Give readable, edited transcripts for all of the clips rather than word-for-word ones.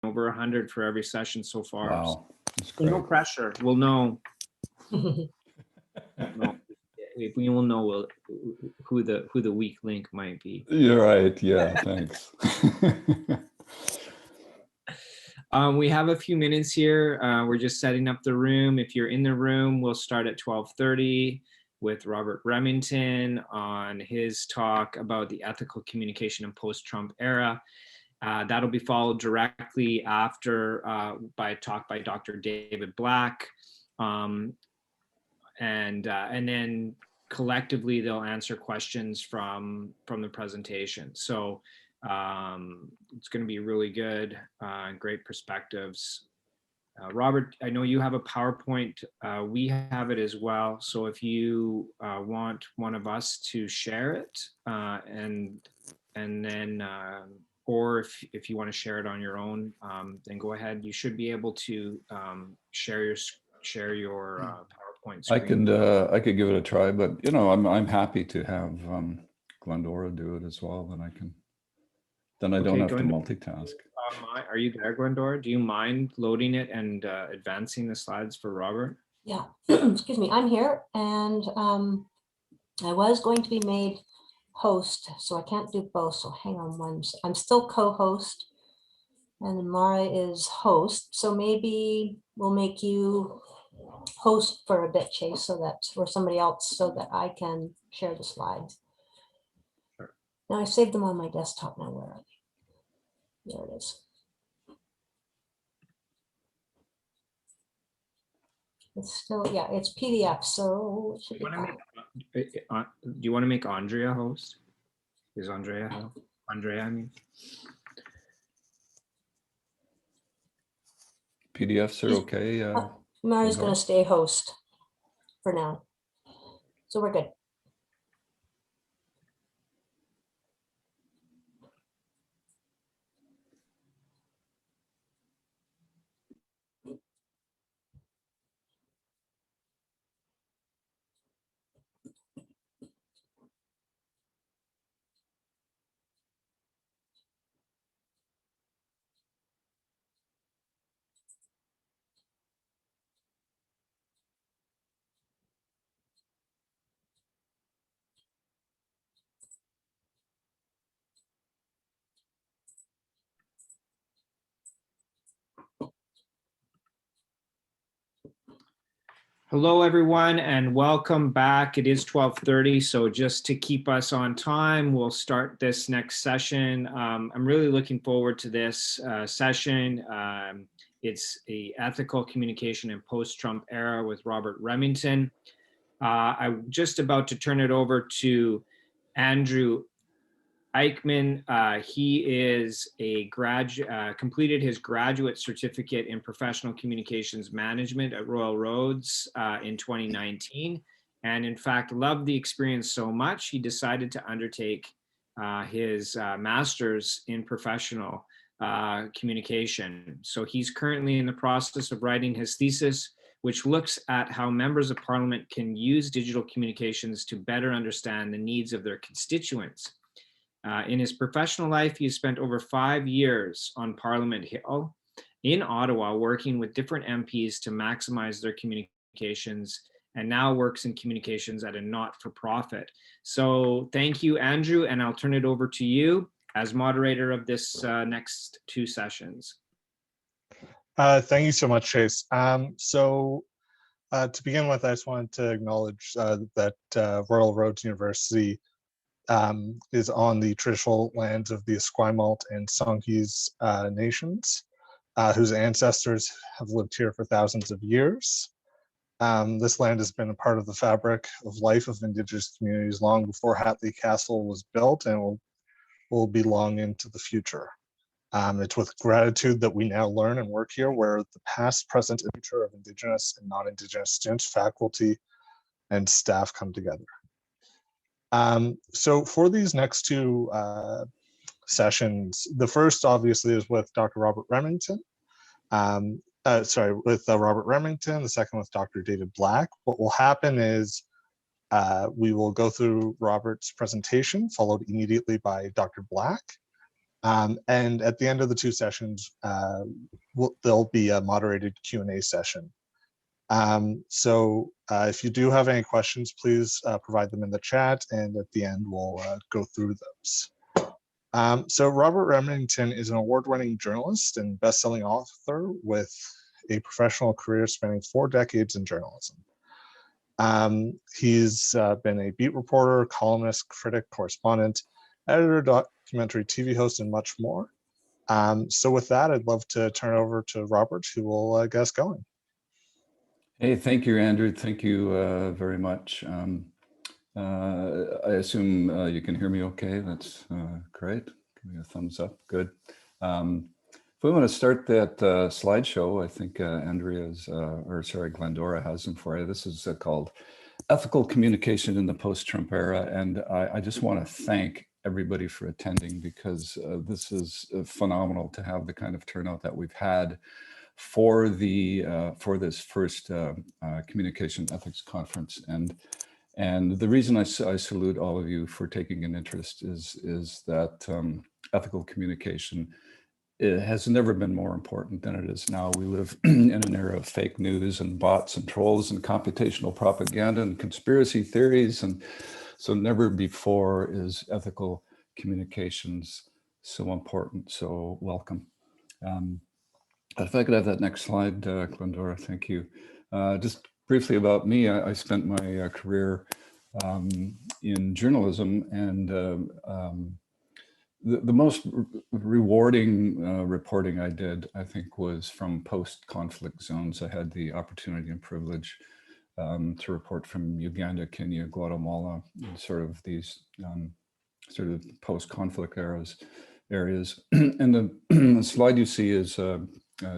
over 100 for every session so far. Wow, that's So no great. pressure. We'll know. We will know who the weak link might be. You're right. Yeah, thanks. We have a few minutes here. We're just setting up the room. If you're in the room, we'll start at 12:30 with Robert Remington on his talk about the ethical communication in post-Trump era. That'll be followed directly after by a talk by Dr. David Black. And then collectively they'll answer questions from the presentation. So it's going to be really good, great perspectives. Robert, I know you have a PowerPoint. We have it as well. So if you want one of us to share it, and then, or if you want to share it on your own, then go ahead. You should be able to share your PowerPoint screen. I could give it a try, but you know, I'm happy to have Glendora do it as well. Then I don't have to multitask. Are you there, Glendora? Do you mind loading it and advancing the slides for Robert? Yeah, excuse me, I'm here, and I was going to be made host, so I can't do both, so hang on one. I'm still co-host, and then Mara is host, so maybe we'll make you host for a bit, Chase, so that, or somebody else, so that I can share the slides. Sure. Now I saved them on my desktop. Now where are they? There it is. It's still, yeah, it's PDF, so it should be fine. Do you want to make Andrea host? Is Andrea Andrea, I mean. PDFs are okay. Mara's going to stay host for now, so we're good. Hello, everyone, and welcome back. It is 12:30, so just to keep us on time, we'll start this next session. I'm really looking forward to this session. It's a ethical communication in post-Trump era with Robert Remington. I'm just about to turn it over to Andrew Eichmann. He is completed his graduate certificate in professional communications management at Royal Roads in 2019. And in fact, loved the experience so much, he decided to undertake his master's in professional communication. So he's currently in the process of writing his thesis, which looks at how members of parliament can use digital communications to better understand the needs of their constituents. In his professional life, he has spent over 5 years on Parliament Hill in Ottawa, working with different MPs to maximize their communications, and now works in communications at a not-for-profit. So thank you, Andrew, and I'll turn it over to you as moderator of this next 2 sessions. Thank you so much, Chase. To begin with, I just wanted to acknowledge that Royal Roads University is on the traditional lands of the Esquimalt and Songhees nations, whose ancestors have lived here for thousands of years. This land has been a part of the fabric of life of Indigenous communities long before Hatley Castle was built, and will be long into the future. It's with gratitude that we now learn and work here, where the past, present, and future of Indigenous and non-Indigenous students, faculty, and staff come together. So for these next 2 sessions, the first obviously is with Dr. Robert Remington. Robert Remington, the second with Dr. David Black. What will happen is we will go through Robert's presentation, followed immediately by Dr. Black. And at the end of the two sessions, there'll be a moderated Q&A session. So if you do have any questions, please provide them in the chat, and at the end we'll go through those. So Robert Remington is an award-winning journalist and best-selling author with a professional career spanning 4 decades in journalism. He's been a beat reporter, columnist, critic, correspondent, editor, documentary TV host, and much more. So with that, I'd love to turn it over to Robert, who will get us going. Hey, thank you, Andrew. Thank you very much. I assume you can hear me okay. That's great. Give me a thumbs up. Good. If we want to start that slideshow, I think Glendora has them for you. This is called Ethical Communication in the Post-Trump Era. And I just want to thank everybody for attending, because this is phenomenal to have the kind of turnout that we've had for this first Communication Ethics Conference. And the reason I salute all of you for taking an interest is that ethical communication, it has never been more important than it is now. We live in an era of fake news and bots and trolls and computational propaganda and conspiracy theories. And so never before is ethical communications so important. So welcome. If I could have that next slide, Glendora, thank you. Just briefly about me, I spent my career in journalism, and the most rewarding reporting I did, I think, was from post-conflict zones. I had the opportunity and privilege to report from Uganda, Kenya, Guatemala, sort of these sort of post-conflict areas. And the slide you see is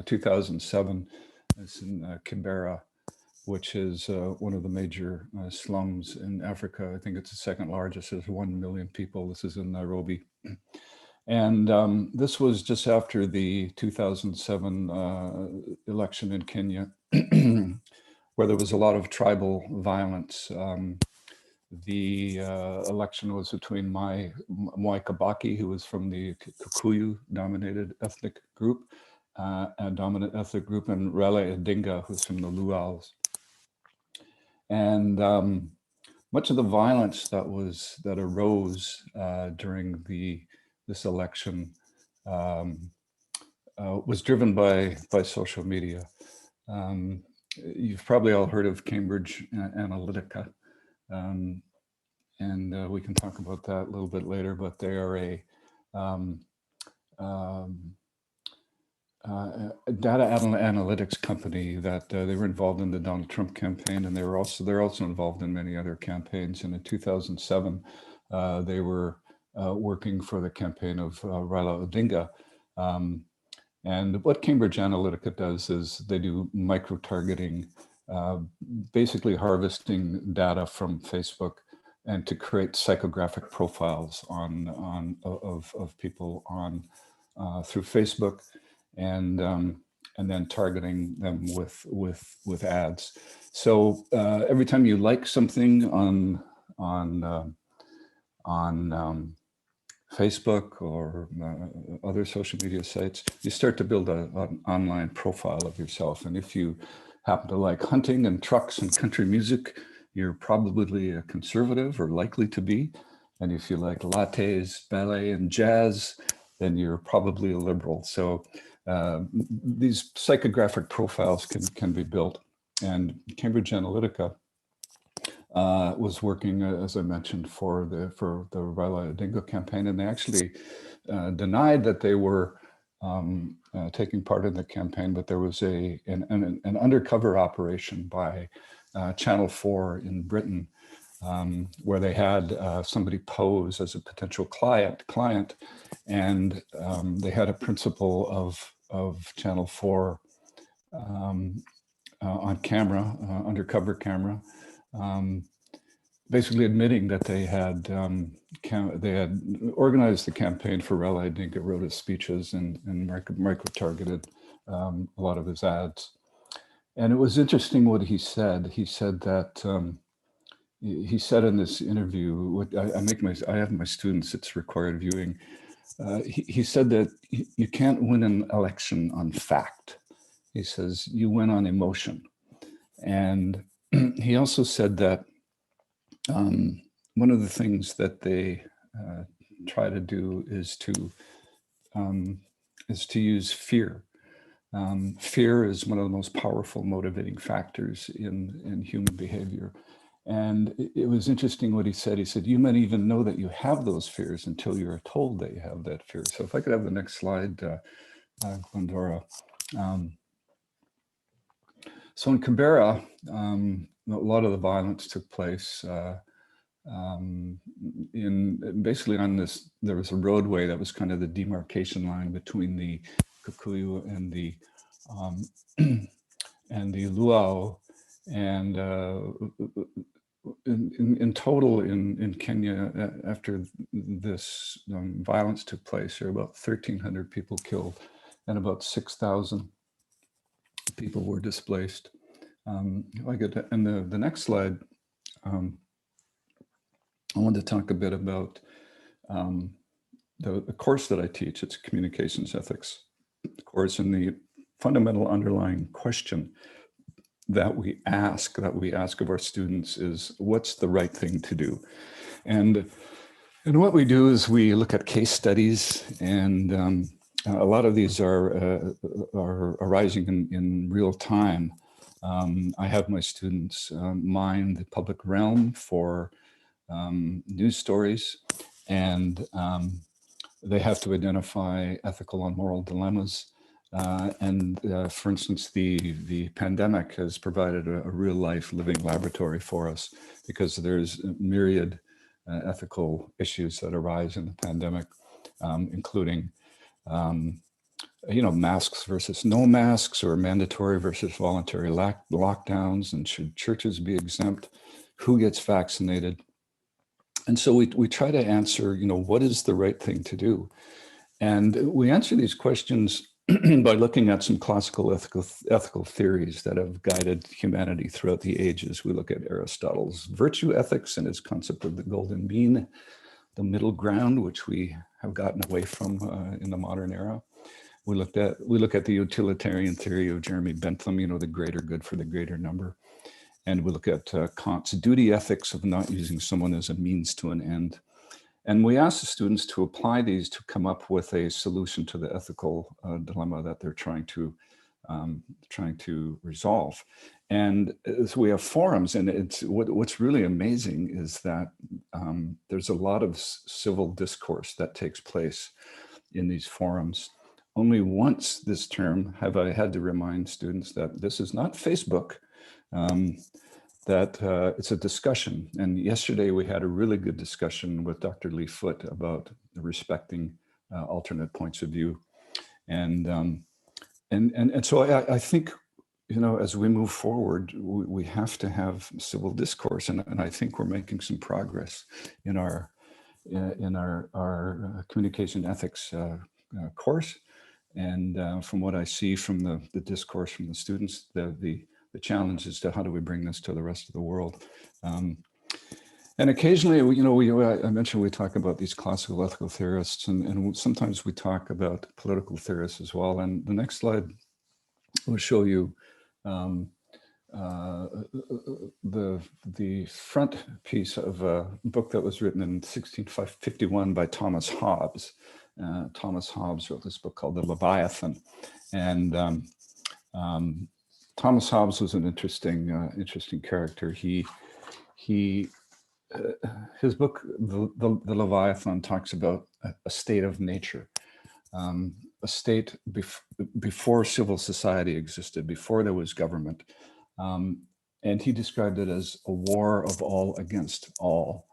2007. It's in Canberra, which is one of the major slums in Africa. I think it's the second largest. There's 1 million people. This is in Nairobi. And this was just after the 2007 election in Kenya, where there was a lot of tribal violence. The election was between Mwai Kibaki, who was from the Kikuyu-dominated ethnic group, and Raila Odinga, who's from the Luals. And much of the violence that arose during this election was driven by social media. You've probably all heard of Cambridge Analytica. And we can talk about that a little bit later, but they are a data analytics company that they were involved in the Donald Trump campaign, and they're also involved in many other campaigns. And in 2007, they were working for the campaign of Raila Odinga. And what Cambridge Analytica does is they do micro-targeting, basically harvesting data from Facebook, and to create psychographic profiles of people through Facebook, and then targeting them with ads. So every time you like something on Facebook or other social media sites, you start to build an online profile of yourself. And if you happen to like hunting and trucks and country music, you're probably a conservative, or likely to be. And if you like lattes, ballet, and jazz, then you're probably a liberal. So these psychographic profiles can be built. And Cambridge Analytica was working, as I mentioned, for the Raila Odinga campaign, and they actually denied that they were taking part in the campaign, but there was an undercover operation by Channel 4 in Britain, where they had somebody pose as a potential client, and they had a principal of Channel 4 on camera, undercover camera, basically admitting that they had organized the campaign for Raila Odinga, wrote his speeches, and micro-targeted a lot of his ads. And it was interesting what he said. He said that he said in this interview, I have my students, it's required viewing. he said that you can't win an election on fact. He says you win on emotion. And he also said that one of the things that they try to do is to use fear. Fear is one of the most powerful motivating factors in human behavior. And it was interesting what he said. He said, you might even know that you have those fears until you're told that you have that fear. So if I could have the next slide, Glendora. So in Canberra, a lot of the violence took place basically on this. There was a roadway that was kind of the demarcation line between the Kikuyu and the Luau, and in total in Kenya, after this violence took place, there were about 1,300 people killed, and about 6,000 people were displaced. And the next slide, I want to talk a bit about the course that I teach. It's Communications Ethics course, and the fundamental underlying question that we ask of our students is, what's the right thing to do? And what we do is we look at case studies, and a lot of these are arising in real time. I have my students mine the public realm for news stories, and they have to identify ethical and moral dilemmas. For instance, the pandemic has provided a real life living laboratory for us, because there's myriad ethical issues that arise in the pandemic, including masks versus no masks, or mandatory versus voluntary lockdowns, and should churches be exempt, who gets vaccinated. And so we try to answer, what is the right thing to do? And we answer these questions by looking at some classical ethical theories that have guided humanity throughout the ages. We look at Aristotle's virtue ethics and his concept of the golden mean, the middle ground, which we have gotten away from in the modern era. We look at the utilitarian theory of Jeremy Bentham, the greater good for the greater number. And we look at Kant's duty ethics of not using someone as a means to an end. And we ask the students to apply these to come up with a solution to the ethical dilemma that they're trying to resolve. And so we have forums, and what's really amazing is that there's a lot of civil discourse that takes place in these forums. Only once this term have I had to remind students that this is not Facebook, that it's a discussion. And yesterday we had a really good discussion with Dr. Lee Foote about respecting alternate points of view. And so I think, as we move forward, we have to have civil discourse. And I think we're making some progress in our communication ethics course. And from what I see from the discourse from the students, the challenge is to how do we bring this to the rest of the world. And occasionally, I mentioned we talk about these classical ethical theorists, and sometimes we talk about political theorists as well. And the next slide will show you the front piece of a book that was written in 1651 by Thomas Hobbes. Thomas Hobbes wrote this book called The Leviathan. And Thomas Hobbes was an interesting character. His book, the Leviathan, talks about a state of nature, a state before civil society existed, before there was government. And he described it as a war of all against all.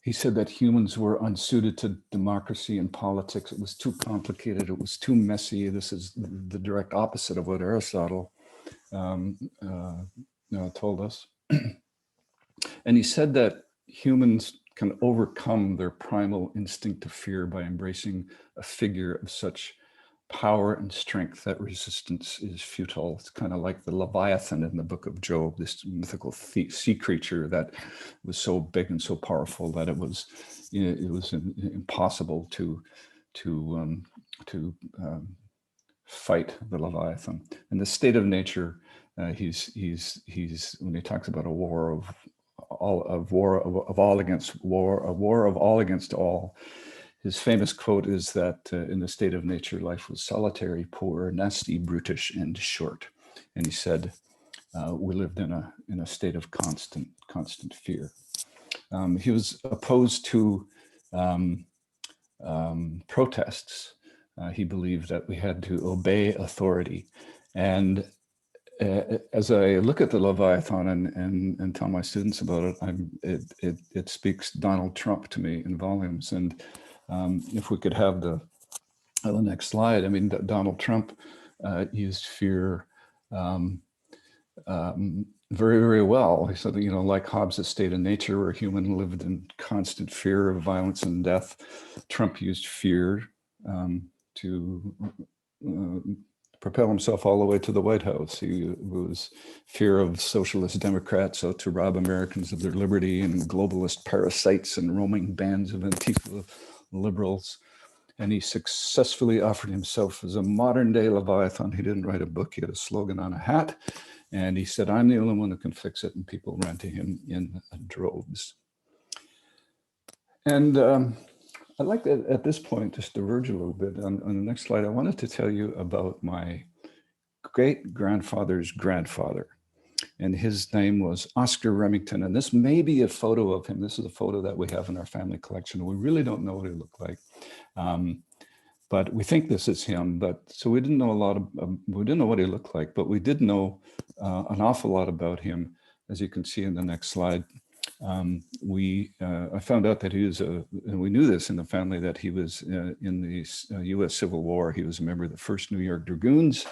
He said that humans were unsuited to democracy and politics. It was too complicated. It was too messy. This is the direct opposite of what Aristotle told us. And he said that humans can overcome their primal instinct of fear by embracing a figure of such power and strength that resistance is futile. It's kind of like the Leviathan in the book of Job, this mythical sea creature that was so big and so powerful that it was impossible to fight the Leviathan. In the state of nature, he's when he talks about a war of all against all. His famous quote is that in the state of nature, life was solitary, poor, nasty, brutish, and short. And he said, we lived in a state of constant fear. He was opposed to protests. He believed that we had to obey authority. And as I look at the Leviathan and tell my students about it, it speaks Donald Trump to me in volumes. And if we could have the next slide, I mean, Donald Trump used fear very, very well. He said, you know, like Hobbes' state of nature, where human lived in constant fear of violence and death, Trump used fear to propel himself all the way to the White House. He was fear of socialist Democrats out to rob Americans of their liberty, and globalist parasites and roaming bands of Antifa liberals. And he successfully offered himself as a modern day Leviathan. He didn't write a book, he had a slogan on a hat. And he said, I'm the only one who can fix it. And people ran to him in droves. And I'd like to, at this point, just diverge a little bit. On the next slide, I wanted to tell you about my great-grandfather's grandfather. And his name was Oscar Remington. And this may be a photo of him. This is a photo that we have in our family collection. We really don't know what he looked like. But we think this is him. But so we didn't know we didn't know what he looked like, but we did know an awful lot about him, as you can see in the next slide. I found out that he was and we knew this in the family, that he was in the U.S. Civil War. He was a member of the 1st New York Dragoons,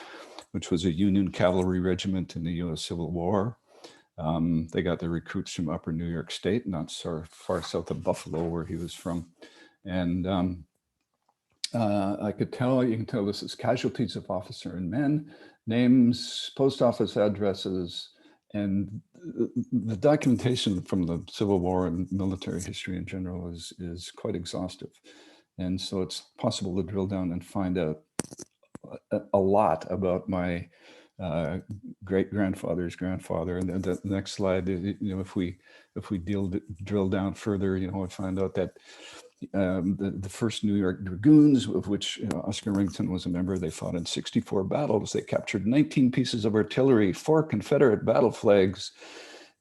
which was a Union cavalry regiment in the U.S. Civil War. They got their recruits from upper New York State, not so far south of Buffalo, where he was from. And I could tell, you can tell this is casualties of officer and men, names, post office addresses, and the documentation from the Civil War and military history in general is quite exhaustive. And so it's possible to drill down and find out a lot about my great-grandfather's grandfather. And then the next slide, you know, if we drill down further, you know, I find out that the 1st New York Dragoons, of which Oscar Remington was a member, they fought in 64 battles. They captured 19 pieces of artillery, 4 Confederate battle flags,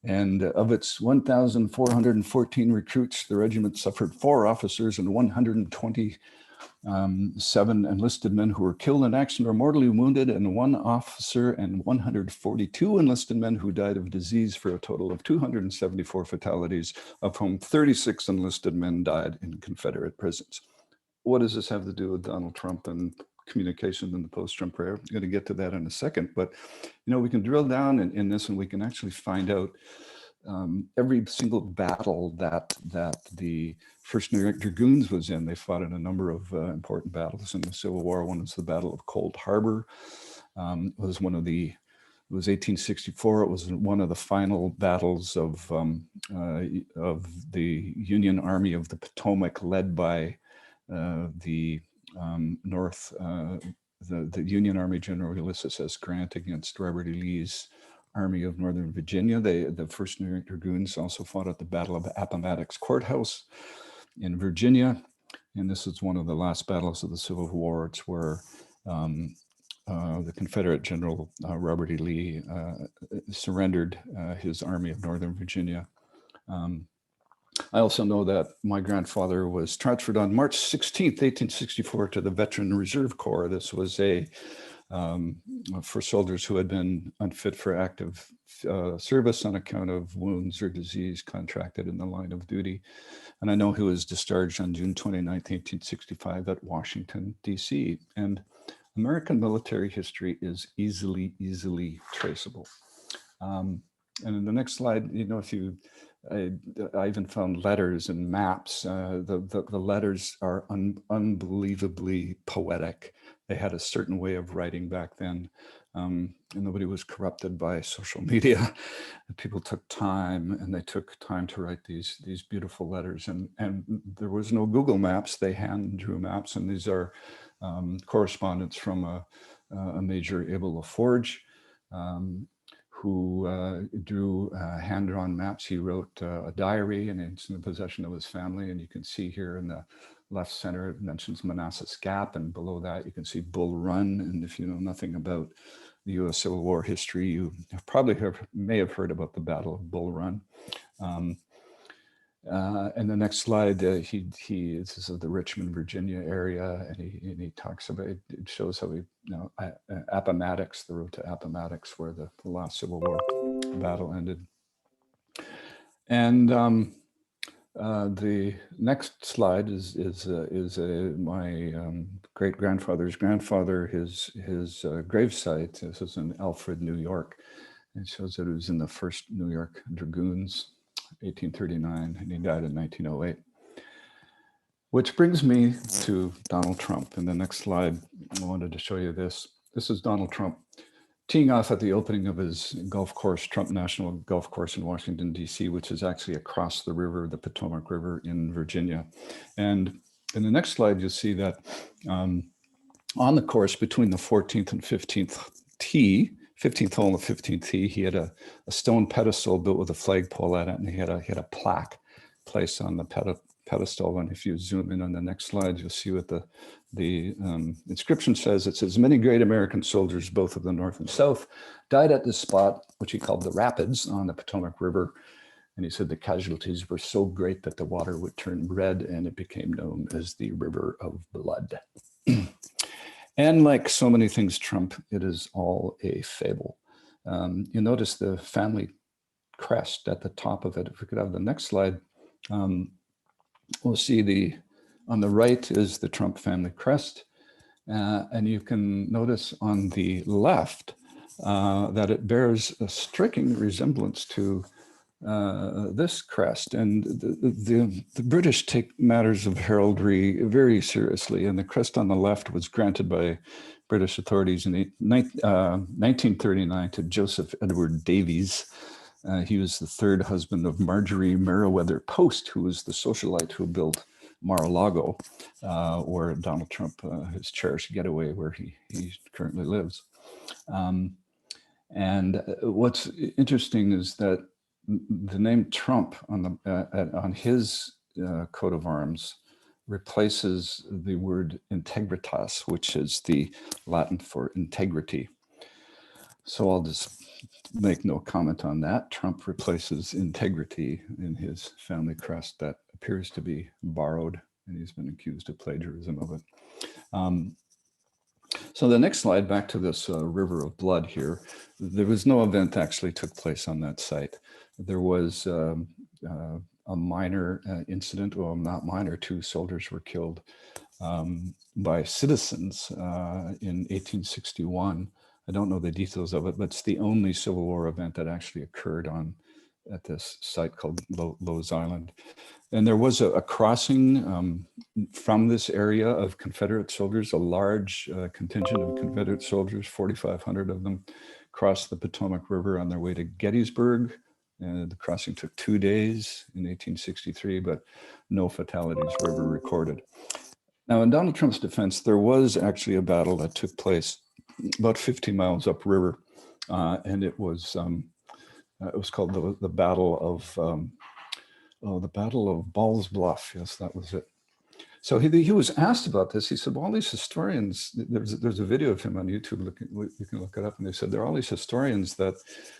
and of its 1,414 recruits, the regiment suffered 4 officers and 127 enlisted men who were killed in action or mortally wounded, and 1 officer and 142 enlisted men who died of disease, for a total of 274 fatalities, of whom 36 enlisted men died in Confederate prisons. What does this have to do with Donald Trump and communication in the post-Trump era? I'm going to get to that in a second, but you know, we can drill down in this, and we can actually find out every single battle that the 1st New York Dragoons was in. They fought in a number of important battles in the Civil War. One was the Battle of Cold Harbor. It was 1864. It was one of the final battles of the Union Army of the Potomac, led by the Union Army General Ulysses S. Grant against Robert E. Lee's Army of Northern Virginia. The 1st New York Dragoons also fought at the Battle of Appomattox Courthouse in Virginia. And this is one of the last battles of the Civil War. It's where the Confederate General Robert E. Lee surrendered his Army of Northern Virginia. I also know that my grandfather was transferred on March 16th, 1864 to the Veteran Reserve Corps. This was for soldiers who had been unfit for active service on account of wounds or disease contracted in the line of duty. And I know he was discharged on June 29th, 1865 at Washington, D.C. And American military history is easily traceable. And in the next slide, you know, I even found letters and maps. The letters are unbelievably poetic. they had a certain way of writing back then. And nobody was corrupted by social media. People took time, and they took time to write these beautiful letters. And there was no Google Maps. They hand drew maps, and these are correspondence from a major Abel LaForge, who drew hand-drawn maps. He wrote a diary, and it's in the possession of his family. And you can see here in the left center, it mentions Manassas Gap, and below that you can see Bull Run. And if you know nothing about the U.S. Civil War history, you probably may have heard about the Battle of Bull Run. And the next slide, this is of the Richmond, Virginia area, and he talks about it. It shows how Appomattox, the road to Appomattox, where the last Civil War battle ended. And the next slide is my great grandfather's grandfather, his gravesite. This is in Alfred, New York. It shows that it was in the 1st New York Dragoons, 1839, and he died in 1908. Which brings me to Donald Trump. In the next slide, I wanted to show you this. This is Donald Trump teeing off at the opening of his golf course, Trump National Golf Course in Washington, D.C., which is actually across the river, the Potomac River in Virginia. And in the next slide, you'll see that on the course between the 14th and 15th tee, 15th hole and the 15th tee, he had a stone pedestal built with a flagpole at it, and he had a plaque placed on the pedestal. And if you zoom in on the next slide, you'll see what the inscription says. It says, "Many great American soldiers, both of the North and South, died at this spot, which he called the Rapids on the Potomac River." And he said the casualties were so great that the water would turn red, and it became known as the River of Blood. And like so many things Trump, it is all a fable. You notice the family crest at the top of it. If we could have the next slide, we'll see on the right is the Trump family crest. And you can notice on the left that it bears a striking resemblance to this crest. And the British take matters of heraldry very seriously. And the crest on the left was granted by British authorities in 1939 to Joseph Edward Davies. He was the 3rd husband of Marjorie Meriwether Post, who was the socialite who built Mar-a-Lago, where Donald Trump, his cherished getaway, where he currently lives. And what's interesting is that the name Trump on his coat of arms replaces the word integritas, which is the Latin for integrity. So I'll just make no comment on that. Trump replaces integrity in his family crest that appears to be borrowed, and he's been accused of plagiarism of it. So the next slide, back to this River of Blood here. There was no event that actually took place on that site. There was a minor incident, well, not minor, 2 soldiers were killed by citizens in 1861. I don't know the details of it, but it's the only Civil War event that actually occurred at this site called Lowe's Island. And there was a crossing from this area of Confederate soldiers. A large contingent of Confederate soldiers, 4,500 of them, crossed the Potomac River on their way to Gettysburg. The crossing took 2 days in 1863, but no fatalities were ever recorded. Now, in Donald Trump's defense, there was actually a battle that took place about 50 miles upriver, and it was called the Battle of Ball's Bluff. Yes, that was it. So he was asked about this. He said, well, all these historians, there's a video of him on YouTube, you can look it up, and they said there are all these historians that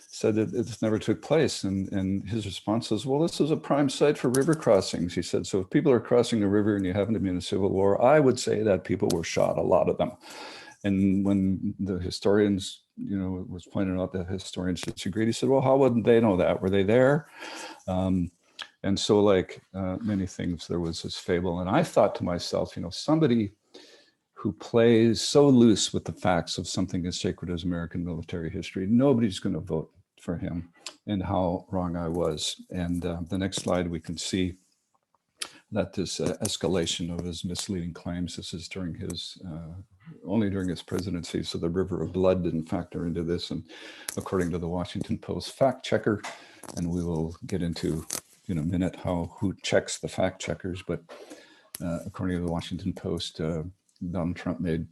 said that it never took place. And his response was, well, this is a prime site for river crossings. He said, so if people are crossing the river and you happen to be in a civil war, I would say that people were shot, a lot of them. And when the historians, was pointed out that historians disagreed, he said, well, how wouldn't they know that? Were they there? And so like many things, there was this fable. And I thought to myself, somebody who plays so loose with the facts of something as sacred as American military history, nobody's going to vote for him, and how wrong I was. And the next slide, we can see that this escalation of his misleading claims, this is during his only during his presidency. So the river of blood didn't factor into this. And according to the Washington Post fact checker, and we will get into in a minute who checks the fact checkers, but according to the Washington Post, Donald Trump made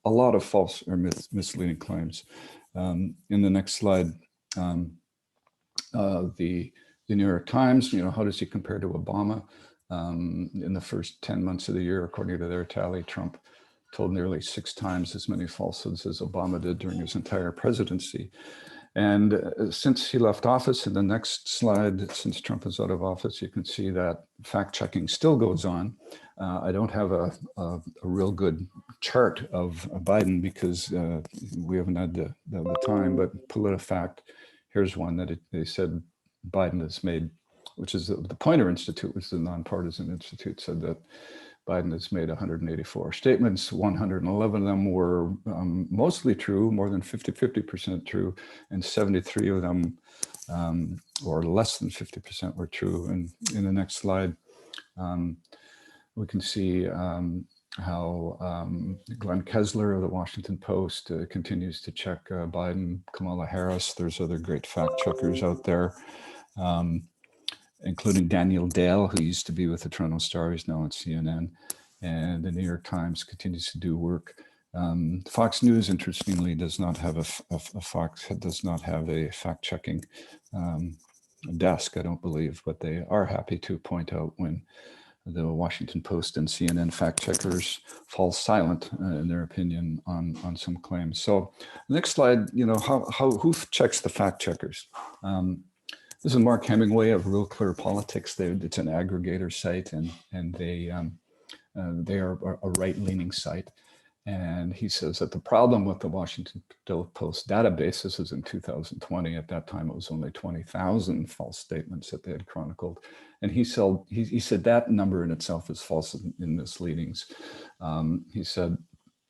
a lot of false or misleading claims. In the next slide, the New York Times, how does he compare to Obama? In the first 10 months of the year, according to their tally, Trump told nearly 6 times as many falsehoods as Obama did during his entire presidency. And since he left office, in the next slide, since Trump is out of office, you can see that fact checking still goes on. I don't have a real good chart of Biden because we haven't had the time, but PolitiFact, here's one that they said Biden has made, which is the Poynter Institute, which is a nonpartisan institute, said that Biden has made 184 statements. 111 of them were mostly true, more than 50% true, and 73 of them, or less than 50%, were true. And in the next slide, we can see how Glenn Kessler of the Washington Post continues to check Biden, Kamala Harris. There's other great fact checkers out there, including Daniel Dale, who used to be with the Toronto Star, he's now at CNN, and the New York Times continues to do work. Fox News, interestingly, does not have a fact-checking desk, I don't believe, but they are happy to point out when the Washington Post and CNN fact checkers fall silent, in their opinion, on some claims. So, next slide, who checks the fact checkers? This is Mark Hemingway of Real Clear Politics. It's an aggregator site, and they are a right-leaning site. And he says that the problem with the Washington Post databases is in 2020. At that time, it was only 20,000 false statements that they had chronicled. And he said that number in itself is false and misleadings. He said,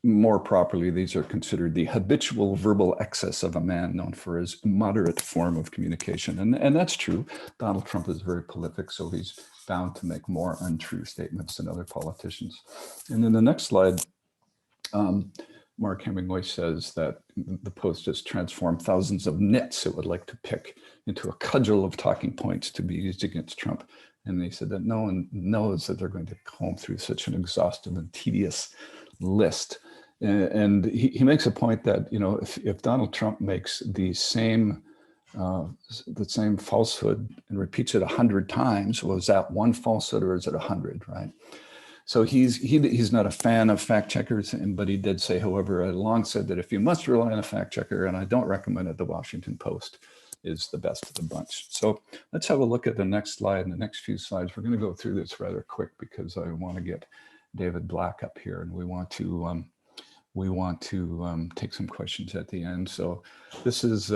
more properly, these are considered the habitual verbal excess of a man known for his moderate form of communication. And that's true. Donald Trump is very prolific, so he's bound to make more untrue statements than other politicians. And then the next slide, Mark Hemingway says that the Post has transformed thousands of nits it would like to pick into a cudgel of talking points to be used against Trump. And they said that no one knows that they're going to comb through such an exhaustive and tedious list. And he makes a point that, if Donald Trump makes the same falsehood and repeats it 100 times, well, is that one falsehood or is it 100, right? So he's not a fan of fact checkers, but he did say, however, I long said that if you must rely on a fact checker, and I don't recommend it, the Washington Post is the best of the bunch. So let's have a look at the next slide. In the next few slides, we're going to go through this rather quick because I want to get David Black up here, and we want to take some questions at the end. So this is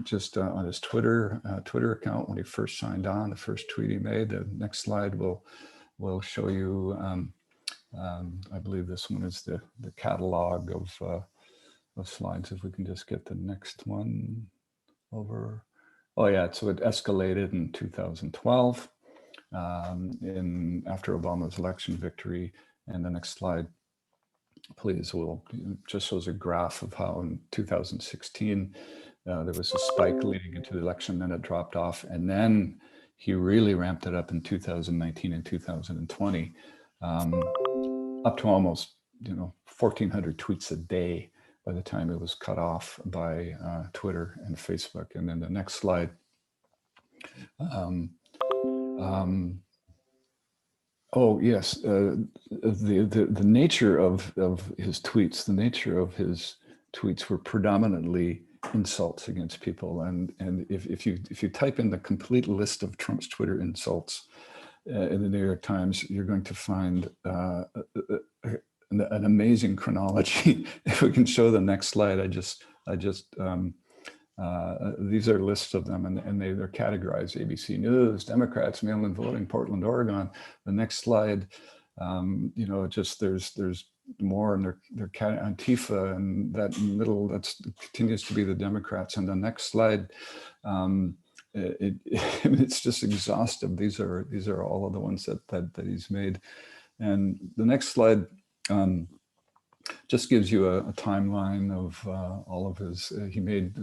just on his Twitter account when he first signed on, the first tweet he made. The next slide will show you, I believe this one is the catalog of slides. If we can just get the next one over. Oh yeah, so it escalated in 2012 after Obama's election victory. And the next slide, please, just shows a graph of how in 2016 there was a spike leading into the election, then it dropped off, and then he really ramped it up in 2019 and 2020, up to almost 1,400 tweets a day by the time it was cut off by Twitter and Facebook. And then the next slide. Oh yes, the nature of his tweets. The nature of his tweets were predominantly insults against people, and if you type in the complete list of Trump's Twitter insults in the New York Times, you're going to find an amazing chronology. If we can show the next slide, these are lists of them, and they're categorized: ABC News, Democrats, mail-in voting, Portland, Oregon. The next slide, there's more, and they're Antifa, and that middle that continues to be the Democrats. And the next slide, it's just exhaustive. These are all of the ones that he's made. And the next slide just gives you a timeline of all of his, he made,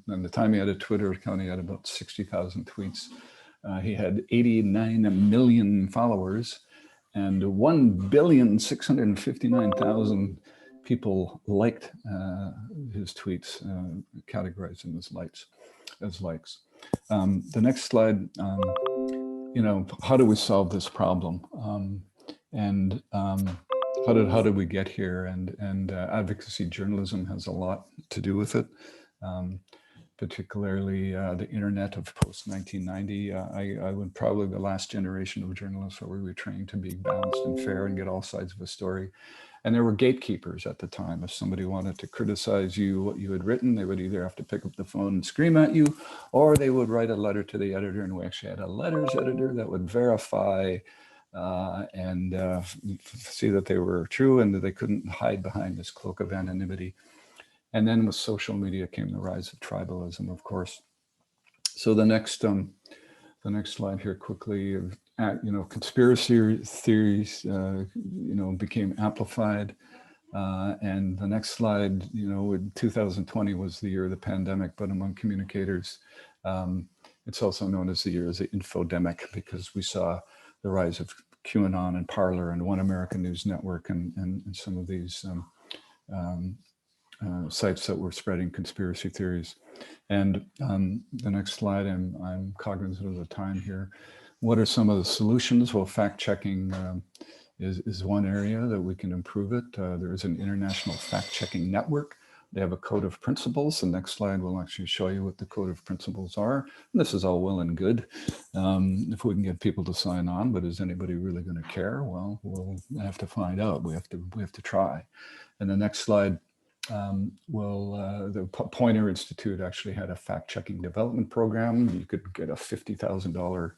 and the time he had a Twitter account, he had about 60,000 tweets. He had 89 million followers and 1,659,000 people liked his tweets, categorized them as likes. The next slide, you know, how do we solve this problem? How did we get here? And advocacy journalism has a lot to do with it, particularly the internet of post-1990. I would probably the last generation of journalists where we were trained to be balanced and fair and get all sides of a story. And there were gatekeepers at the time. If somebody wanted to criticize you, what you had written, they would either have to pick up the phone and scream at you, or they would write a letter to the editor. And we actually had a letters editor that would verify and see that they were true and that they couldn't hide behind this cloak of anonymity. And then with social media came the rise of tribalism, of course. So the next slide here quickly, you know, conspiracy theories, you know, became amplified. And the next slide, you know, 2020 was the year of the pandemic, but among communicators, it's also known as the year as the infodemic, because we saw the rise of QAnon and Parler and One American News Network and some of these sites that were spreading conspiracy theories. And the next slide, I'm cognizant of the time here. What are some of the solutions? Well, fact-checking is one area that we can improve it. There is an international fact-checking network. They have a code of principles. The next slide will actually show you what the code of principles are. And this is all well and good if we can get people to sign on, but is anybody really going to care? Well, we'll have to find out. We have to try. And the next slide, the Poynter Institute actually had a fact-checking development program. You could get a $50,000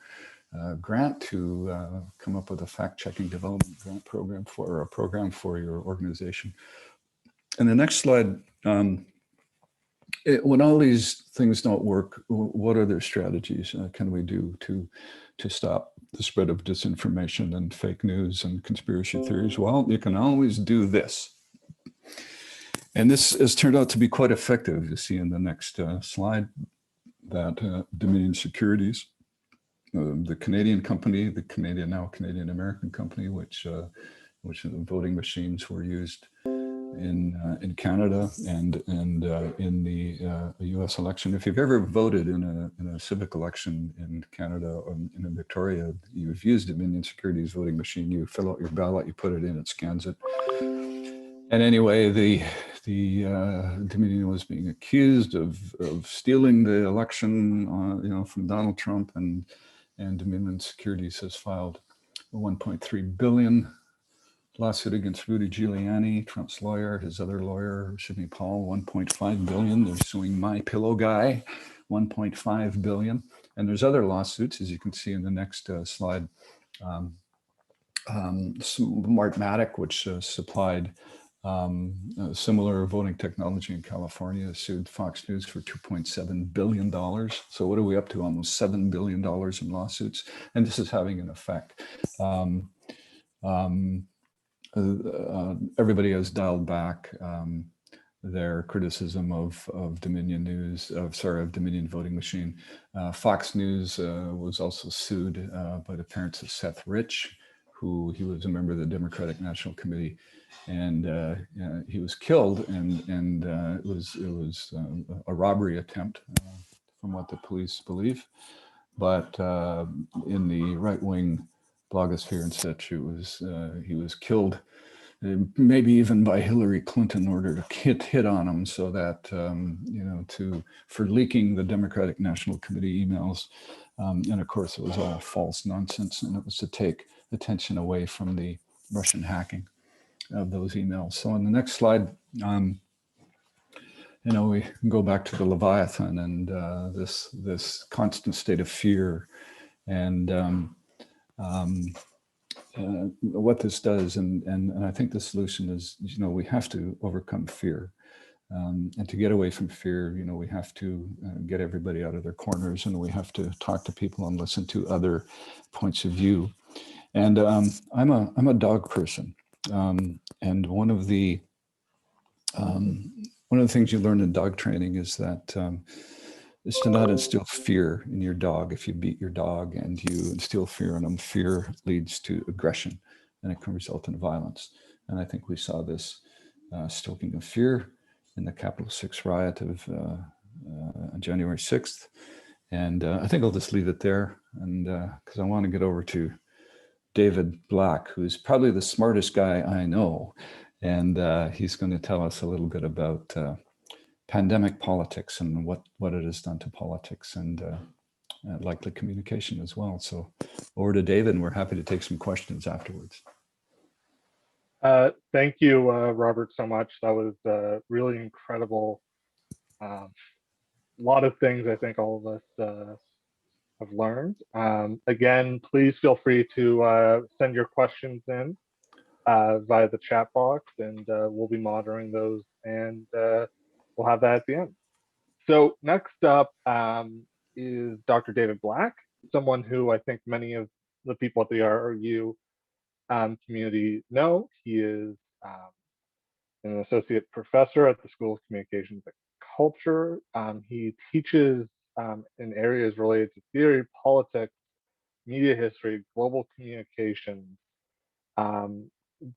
grant to come up with a fact-checking development grant program for your organization. And the next slide, when all these things don't work, what other strategies can we do to stop the spread of disinformation and fake news and conspiracy theories? Well, you can always do this. And this has turned out to be quite effective. You see in the next slide that Dominion Securities, the Canadian company, now Canadian American company, which the voting machines were used in Canada and in the U.S. election. If you've ever voted in a civic election in Canada or in Victoria, you've used Dominion Securities voting machine. You fill out your ballot, you put it in, it scans it. And anyway, the Dominion was being accused of stealing the election, you know, from Donald Trump, and Dominion Securities has filed a $1.3 billion lawsuit against Rudy Giuliani, Trump's lawyer, his other lawyer, Sidney Paul, $1.5 billion. They're suing My Pillow Guy, $1.5 billion. And there's other lawsuits, as you can see in the next slide. Smartmatic, which supplied similar voting technology in California, sued Fox News for $2.7 billion. So what are we up to? Almost $7 billion in lawsuits. And this is having an effect. Everybody has dialed back their criticism of Dominion News, of Dominion Voting Machine. Fox News was also sued by the parents of Seth Rich, who he was a member of the Democratic National Committee, and he was killed, and it was a robbery attempt, from what the police believe. But in the right-wing blogosphere and such, he was killed, maybe even by Hillary Clinton, in order to hit on him, so that you know, for leaking the Democratic National Committee emails, and of course it was all false nonsense, and it was to take attention away from the Russian hacking of those emails. So on the next slide, you know, we go back to the Leviathan and this constant state of fear, and what this does, and I think the solution is, you know, we have to overcome fear, and to get away from fear, you know, we have to get everybody out of their corners, and we have to talk to people and listen to other points of view. And I'm a dog person, and one of the One of the things you learn in dog training is that is to not instill fear in your dog. If you beat your dog and you instill fear in them, fear leads to aggression and it can result in violence. And I think we saw this stoking of fear in the Capital 6 riot of on January 6th. And I think I'll just leave it there. And because I want to get over to David Black, who's probably the smartest guy I know. And he's going to tell us a little bit about pandemic politics and what it has done to politics and likely communication as well. So over to David, and we're happy to take some questions afterwards. Thank you, Robert, so much. That was really incredible. A lot of things I think all of us have learned. Again, please feel free to send your questions in via the chat box, and we'll be monitoring those, and we'll have that at the end. So next up is Dr. David Black, someone who I think many of the people at the RRU community know. He is an associate professor at the School of Communications and Culture. He teaches in areas related to theory, politics, media history, global communications.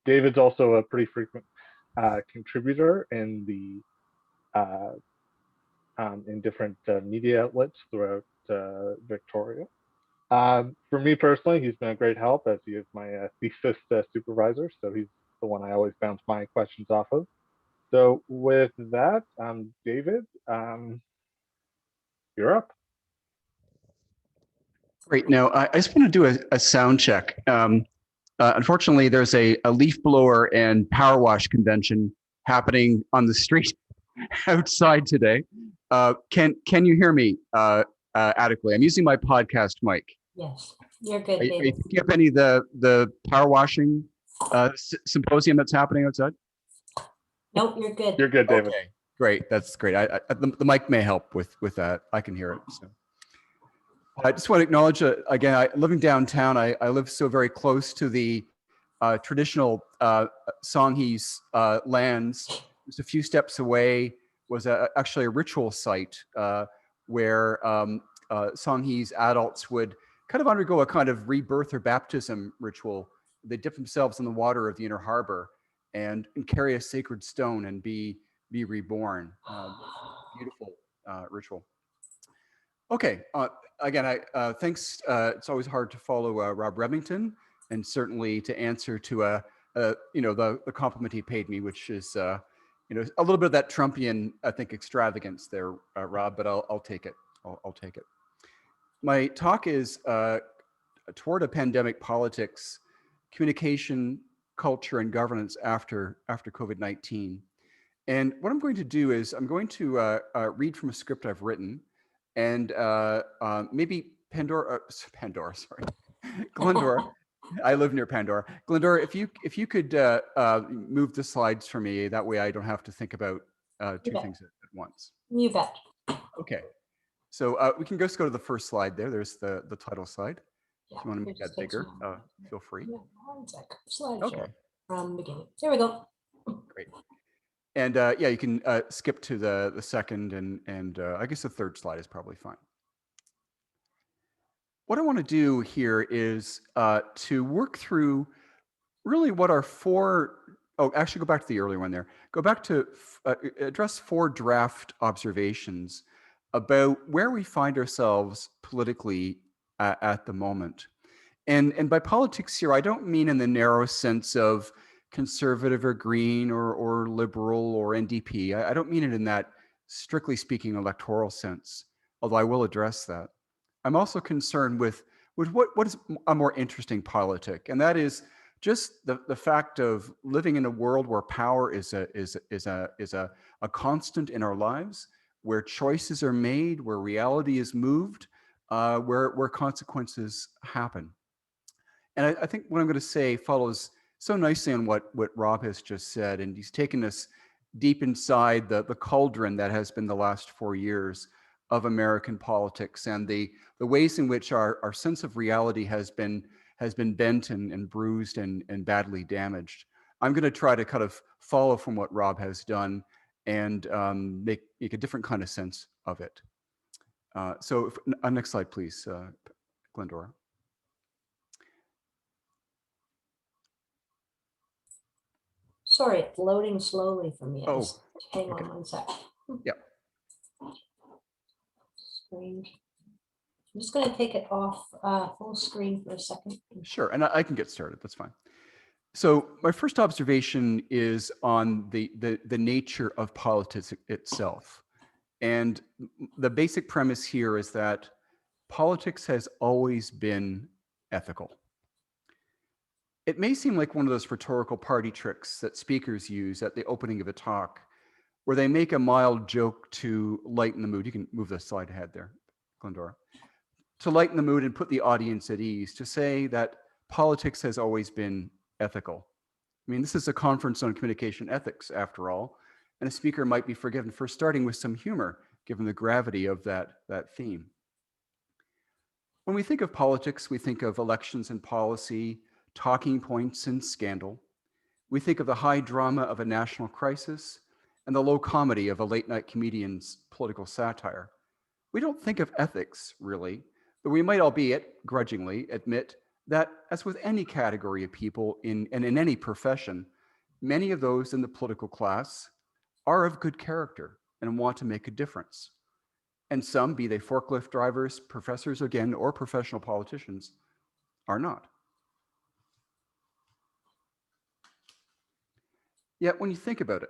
David's also a pretty frequent contributor in the in different media outlets throughout Victoria. For me personally, he's been a great help, as he is my thesis supervisor, so he's the one I always bounce my questions off of. So with that, David, you're up. Great. Now, I just want to do a sound check. Unfortunately, there's a leaf blower and power wash convention happening on the street outside today. Can you hear me adequately? I'm using my podcast mic. Yes, you're good, Are you David. picking up any of the power washing symposium that's happening outside? Nope, you're good. You're good, David. Okay, great. That's great. The mic may help with that. I can hear it. So. I just want to acknowledge, again, living downtown, I live so very close to the traditional Songhees lands. Just a few steps away was actually a ritual site where Songhees adults would kind of undergo a kind of rebirth or baptism ritual. They dip themselves in the water of the inner harbor and carry a sacred stone and be reborn. Beautiful ritual. Okay, again, thanks. It's always hard to follow Rob Remington, and certainly to answer to the compliment he paid me, which is a little bit of that Trumpian, I think, extravagance there, Rob. But I'll take it. I'll take it. My talk is toward a pandemic politics, communication, culture, and governance after COVID-19. And what I'm going to do is I'm going to read from a script I've written. And maybe Glendora, I live near Pandora. Glendora, if you could move the slides for me, that way I don't have to think about two things at once. You bet. Okay, so we can just go to the first slide there. There's the title slide. Yeah, If you want to make that bigger, feel free. Yeah, 1 sec. Slideshow Okay. from beginning. There we go. Great. And yeah, you can skip to the second and I guess the third slide is probably fine. What I want to do here is to work through really what are actually go back to the earlier one there. Go back to address 4 draft observations about where we find ourselves politically at the moment. And by politics here, I don't mean in the narrow sense of conservative or green or liberal or NDP. I don't mean it in that strictly speaking electoral sense, although I will address that. I'm also concerned with what is a more interesting politic, and that is just the fact of living in a world where power is a constant in our lives, where choices are made, where reality is moved, where consequences happen. And I think what I'm going to say follows so nicely on what Rob has just said, and he's taken us deep inside the cauldron that has been the last 4 years of American politics and the ways in which our sense of reality has been bent and bruised and badly damaged. I'm going to try to kind of follow from what Rob has done and make a different kind of sense of it. So next slide, please, Glendora. Sorry, it's loading slowly for me. Oh, Just hang okay. on one sec. Yeah. Screen. I'm just going to take it off full screen for a second. Sure, and I can get started. That's fine. So my first observation is on the nature of politics itself. And the basic premise here is that politics has always been ethical. It may seem like one of those rhetorical party tricks that speakers use at the opening of a talk, where they make a mild joke to lighten the mood. You can move the slide ahead there, Glendora. To lighten the mood and put the audience at ease, to say that politics has always been ethical. I mean, this is a conference on communication ethics, after all, and a speaker might be forgiven for starting with some humor, given the gravity of that theme. When we think of politics, we think of elections and policy, talking points and scandal. We think of the high drama of a national crisis and the low comedy of a late-night comedian's political satire. We don't think of ethics, really, but we might, albeit grudgingly, admit that, as with any category of people and in any profession, many of those in the political class are of good character and want to make a difference. And some, be they forklift drivers, professors again, or professional politicians, are not. Yet when you think about it,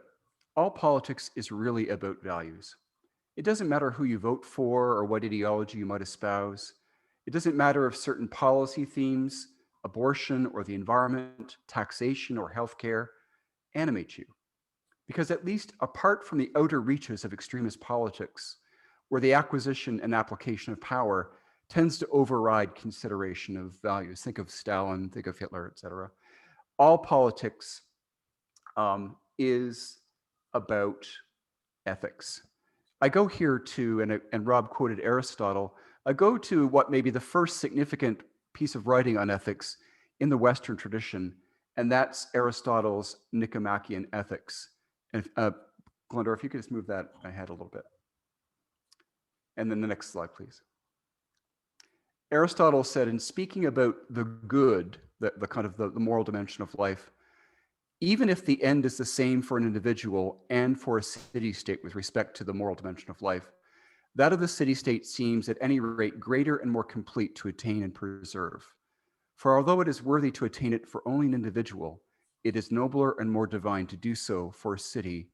all politics is really about values. It doesn't matter who you vote for or what ideology you might espouse. It doesn't matter if certain policy themes, abortion or the environment, taxation or healthcare, animate you. Because at least apart from the outer reaches of extremist politics, where the acquisition and application of power tends to override consideration of values, think of Stalin, think of Hitler, etc., all politics is about ethics. I go here to, and Rob quoted Aristotle, I go to what may be the first significant piece of writing on ethics in the Western tradition, and that's Aristotle's Nicomachean Ethics. And Glendora, if you could just move that ahead a little bit. And then the next slide, please. Aristotle said, in speaking about the good, the kind of the moral dimension of life, even if the end is the same for an individual and for a city-state with respect to the moral dimension of life, that of the city-state seems at any rate greater and more complete to attain and preserve. For although it is worthy to attain it for only an individual, it is nobler and more divine to do so for a city,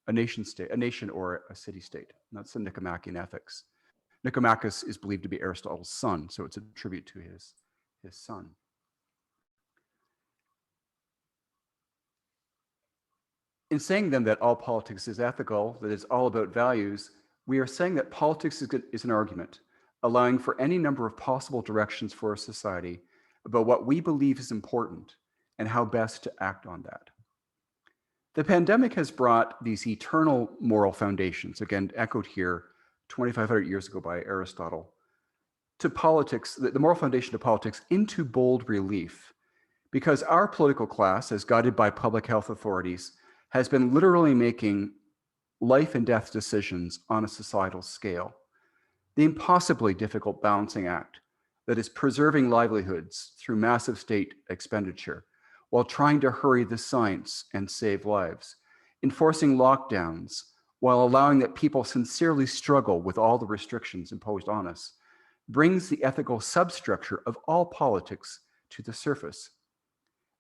a nation or a city-state. That's the Nicomachean Ethics. Nicomachus is believed to be Aristotle's son, so it's a tribute to his son. In saying then that all politics is ethical, that it's all about values, we are saying that politics is an argument, allowing for any number of possible directions for a society about what we believe is important and how best to act on that. The pandemic has brought these eternal moral foundations, again echoed here 2,500 years ago by Aristotle, to politics, the moral foundation of politics, into bold relief, because our political class, as guided by public health authorities, has been literally making life and death decisions on a societal scale. The impossibly difficult balancing act that is preserving livelihoods through massive state expenditure while trying to hurry the science and save lives, enforcing lockdowns while allowing that people sincerely struggle with all the restrictions imposed on us, brings the ethical substructure of all politics to the surface.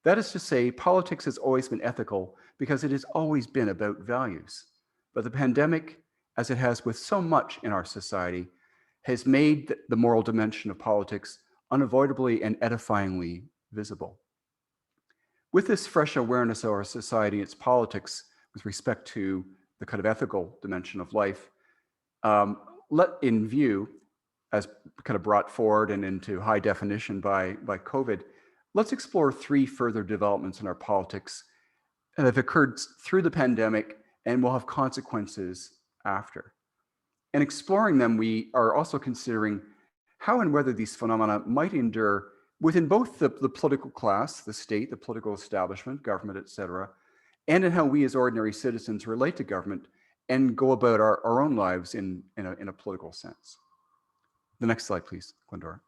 That is to say, politics has always been ethical because it has always been about values. But the pandemic, as it has with so much in our society, has made the moral dimension of politics unavoidably and edifyingly visible. With this fresh awareness of our society and its politics with respect to the kind of ethical dimension of life, let in view, as kind of brought forward and into high definition by COVID, let's explore three further developments in our politics that have occurred through the pandemic and will have consequences after. In exploring them, we are also considering how and whether these phenomena might endure within both the political class, the state, the political establishment, government, etc., and in how we as ordinary citizens relate to government and go about our own lives in a political sense. The next slide, please, Glendora.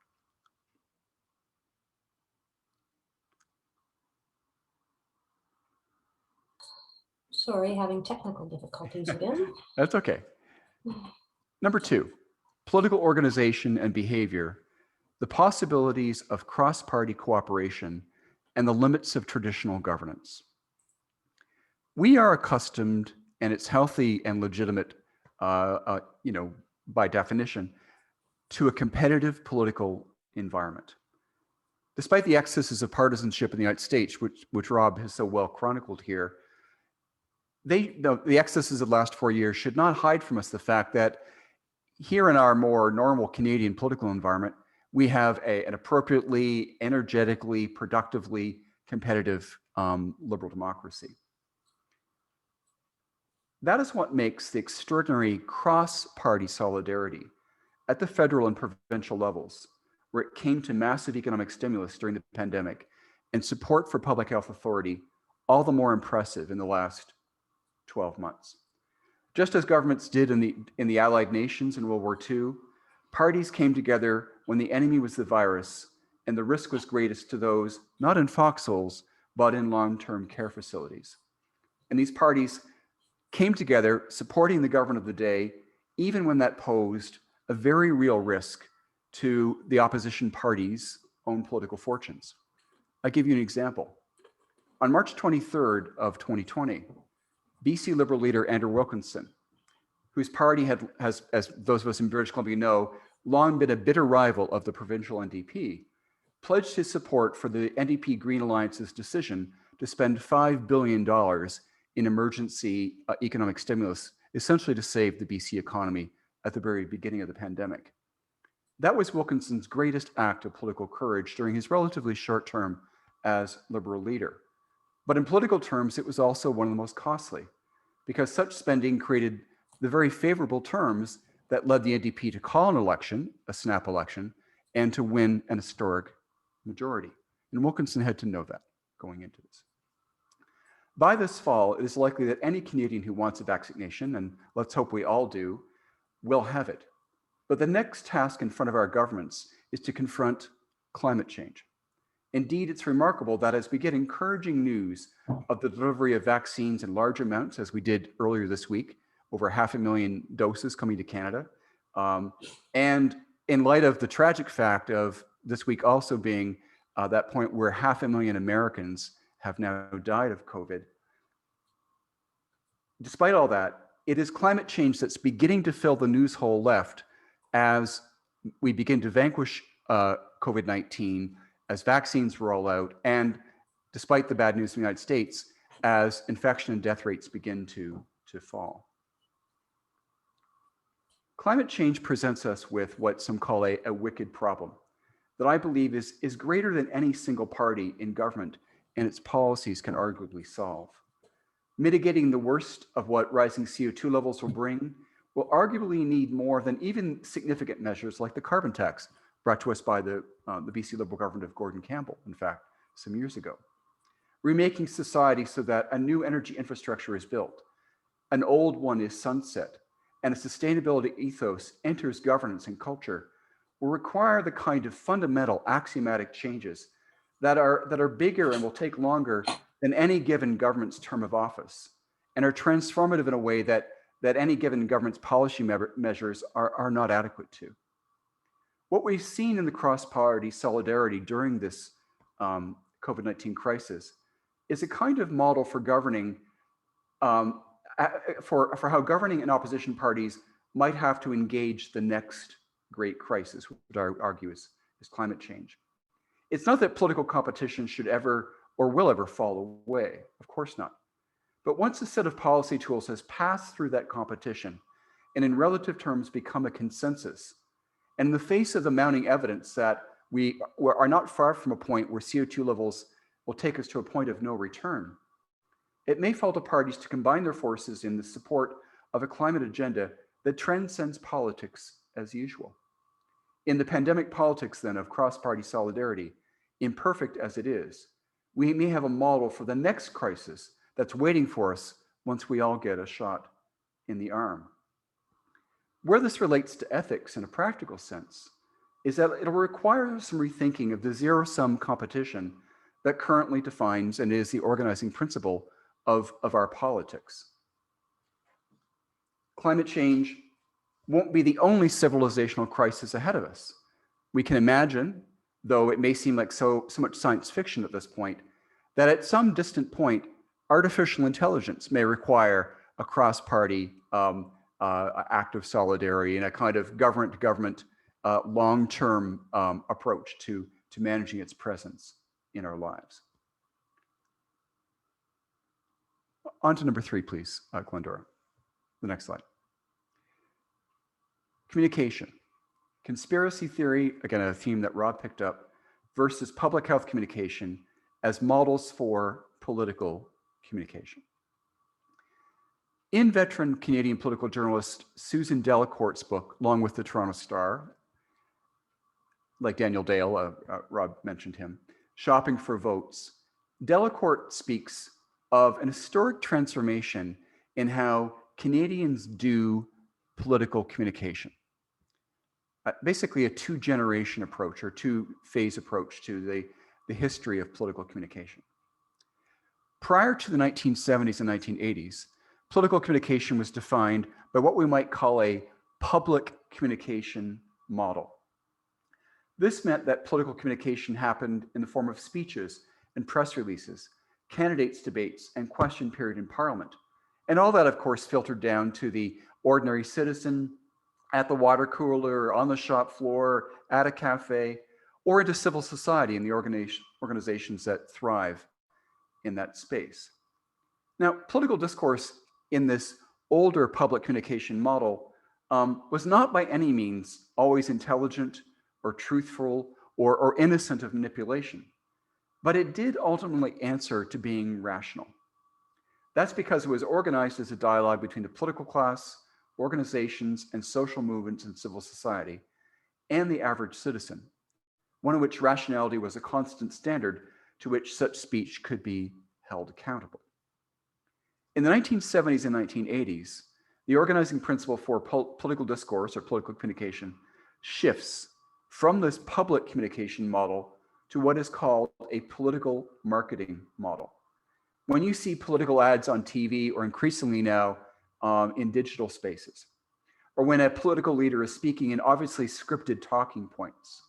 Sorry, having technical difficulties again. That's okay. Number 2, political organization and behavior, the possibilities of cross-party cooperation and the limits of traditional governance. We are accustomed, and it's healthy and legitimate, by definition, to a competitive political environment. Despite the excesses of partisanship in the United States, which Rob has so well chronicled here, the excesses of the last 4 years should not hide from us the fact that here in our more normal Canadian political environment, we have an appropriately, energetically, productively competitive liberal democracy. That is what makes the extraordinary cross-party solidarity at the federal and provincial levels, where it came to massive economic stimulus during the pandemic and support for public health authority, all the more impressive in the last 12 months. Just as governments did in the Allied nations in World War II, parties came together when the enemy was the virus and the risk was greatest to those not in foxholes, but in long-term care facilities. And these parties came together supporting the government of the day, even when that posed a very real risk to the opposition party's own political fortunes. I'll give you an example. On March 23rd of 2020, BC Liberal leader Andrew Wilkinson, whose party has, as those of us in British Columbia know, long been a bitter rival of the provincial NDP, pledged his support for the NDP Green Alliance's decision to spend $5 billion in emergency economic stimulus, essentially to save the BC economy at the very beginning of the pandemic. That was Wilkinson's greatest act of political courage during his relatively short term as Liberal leader. But in political terms, it was also one of the most costly, because such spending created the very favorable terms that led the NDP to call an election, a snap election, and to win an historic majority. And Wilkinson had to know that going into this. By this fall, it is likely that any Canadian who wants a vaccination, and let's hope we all do, will have it. But the next task in front of our governments is to confront climate change. Indeed, it's remarkable that as we get encouraging news of the delivery of vaccines in large amounts, as we did earlier this week, over 500,000 doses coming to Canada, and in light of the tragic fact of this week also being that point where 500,000 Americans have now died of COVID, despite all that, it is climate change that's beginning to fill the news hole left as we begin to vanquish COVID-19, as vaccines roll out, and despite the bad news in the United States, as infection and death rates begin to fall. Climate change presents us with what some call a wicked problem that I believe is greater than any single party in government and its policies can arguably solve. Mitigating the worst of what rising CO2 levels will bring will arguably need more than even significant measures like the carbon tax brought to us by the BC Liberal government of Gordon Campbell, in fact, some years ago. Remaking society so that a new energy infrastructure is built, an old one is sunset, and a sustainability ethos enters governance and culture will require the kind of fundamental axiomatic changes that are bigger and will take longer than any given government's term of office, and are transformative in a way that any given government's policy measures are not adequate to. What we've seen in the cross-party solidarity during this COVID-19 crisis is a kind of model for governing, for how governing and opposition parties might have to engage the next great crisis, which I argue is climate change. It's not that political competition should ever or will ever fall away, of course not. But once a set of policy tools has passed through that competition and in relative terms become a consensus, and in the face of the mounting evidence that we are not far from a point where CO2 levels will take us to a point of no return, it may fall to parties to combine their forces in the support of a climate agenda that transcends politics as usual. In the pandemic politics then of cross-party solidarity, imperfect as it is, we may have a model for the next crisis that's waiting for us once we all get a shot in the arm. Where this relates to ethics in a practical sense is that it'll require some rethinking of the zero-sum competition that currently defines and is the organizing principle of our politics. Climate change won't be the only civilizational crisis ahead of us. We can imagine, though it may seem like so much science fiction at this point, that at some distant point, artificial intelligence may require a cross-party act of solidarity and a kind of government-to-government long-term approach to managing its presence in our lives. On to number 3, please, Glendora. The next slide. Communication. Conspiracy theory, again, a theme that Rob picked up, versus public health communication as models for political communication. In veteran Canadian political journalist Susan Delacourt's book, along with the Toronto Star, like Daniel Dale, Rob mentioned him, Shopping for Votes, Delacourt speaks of an historic transformation in how Canadians do political communication. Basically a 2-generation approach or 2-phase approach to the history of political communication. Prior to the 1970s and 1980s, political communication was defined by what we might call a public communication model. This meant that political communication happened in the form of speeches and press releases, candidates' debates, and question period in Parliament. And all that, of course, filtered down to the ordinary citizen at the water cooler, on the shop floor, at a cafe, or into civil society and the organizations that thrive in that space. Now, political discourse in this older public communication model was not by any means always intelligent or truthful or innocent of manipulation, but it did ultimately answer to being rational. That's because it was organized as a dialogue between the political class, organizations, and social movements in civil society, and the average citizen, one in which rationality was a constant standard to which such speech could be held accountable. In the 1970s and 1980s, the organizing principle for political discourse or political communication shifts from this public communication model to what is called a political marketing model. When you see political ads on TV, or increasingly now in digital spaces, or when a political leader is speaking in obviously scripted talking points,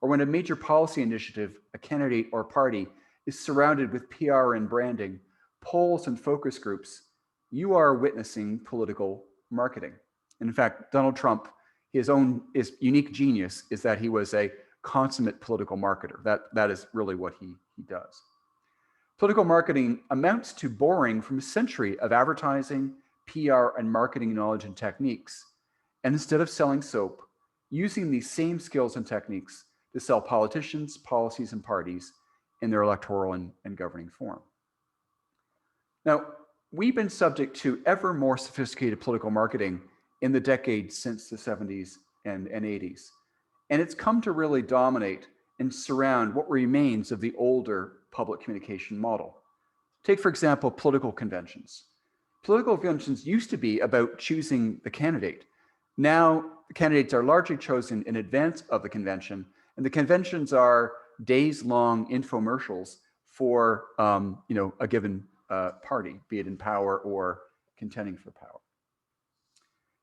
or when a major policy initiative, a candidate or party is surrounded with PR and branding, polls and focus groups, you are witnessing political marketing. And in fact, Donald Trump, his unique genius is that he was a consummate political marketer. That is really what he does. Political marketing amounts to borrowing from a century of advertising, PR, and marketing knowledge and techniques. And instead of selling soap, using these same skills and techniques to sell politicians, policies, and parties in their electoral and governing form. Now, we've been subject to ever more sophisticated political marketing in the decades since the 70s and 80s. And it's come to really dominate and surround what remains of the older public communication model. Take, for example, political conventions. Political conventions used to be about choosing the candidate. Now, the candidates are largely chosen in advance of the convention, and the conventions are days-long infomercials for a given party, be it in power or contending for power.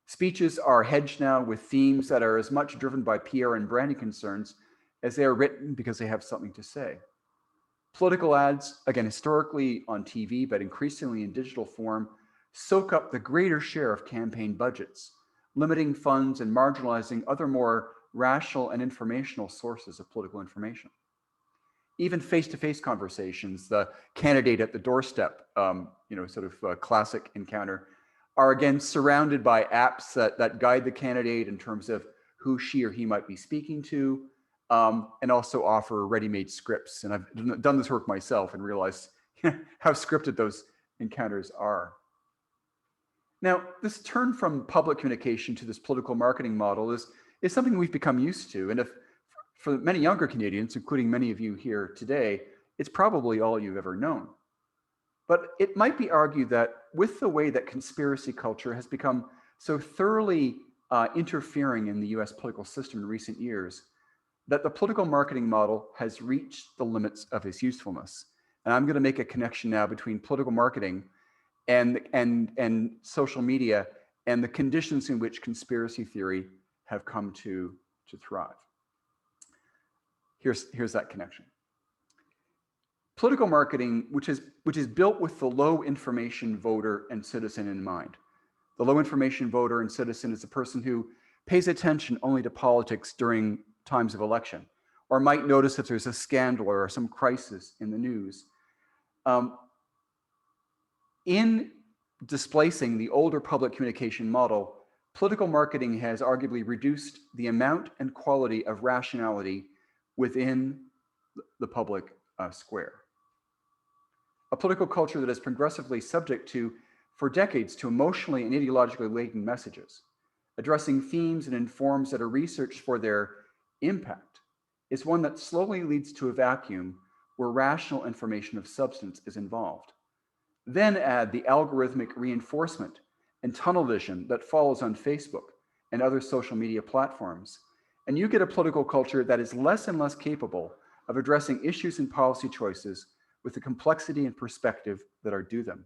Speeches are hedged now with themes that are as much driven by PR and branding concerns as they are written because they have something to say. Political ads, again, historically on TV, but increasingly in digital form, soak up the greater share of campaign budgets, limiting funds and marginalizing other more rational and informational sources of political information. Even face-to-face conversations, the candidate at the doorstep, classic encounter, are again surrounded by apps that guide the candidate in terms of who she or he might be speaking to, and also offer ready-made scripts. And I've done this work myself and realized how scripted those encounters are. Now, this turn from public communication to this political marketing model is something we've become used to. And if for many younger Canadians, including many of you here today, it's probably all you've ever known. But it might be argued that with the way that conspiracy culture has become so thoroughly interfering in the US political system in recent years, that the political marketing model has reached the limits of its usefulness. And I'm going to make a connection now between political marketing and social media and the conditions in which conspiracy theory have come to thrive. Here's that connection. Political marketing, which is built with the low information voter and citizen in mind. The low information voter and citizen is a person who pays attention only to politics during times of election, or might notice if there's a scandal or some crisis in the news. In displacing the older public communication model, political marketing has arguably reduced the amount and quality of rationality within the public square. A political culture that is progressively subject to, for decades, to emotionally and ideologically laden messages, addressing themes and informs that are researched for their impact, is one that slowly leads to a vacuum where rational information of substance is involved. Then add the algorithmic reinforcement and tunnel vision that follows on Facebook and other social media platforms, and you get a political culture that is less and less capable of addressing issues and policy choices with the complexity and perspective that are due them.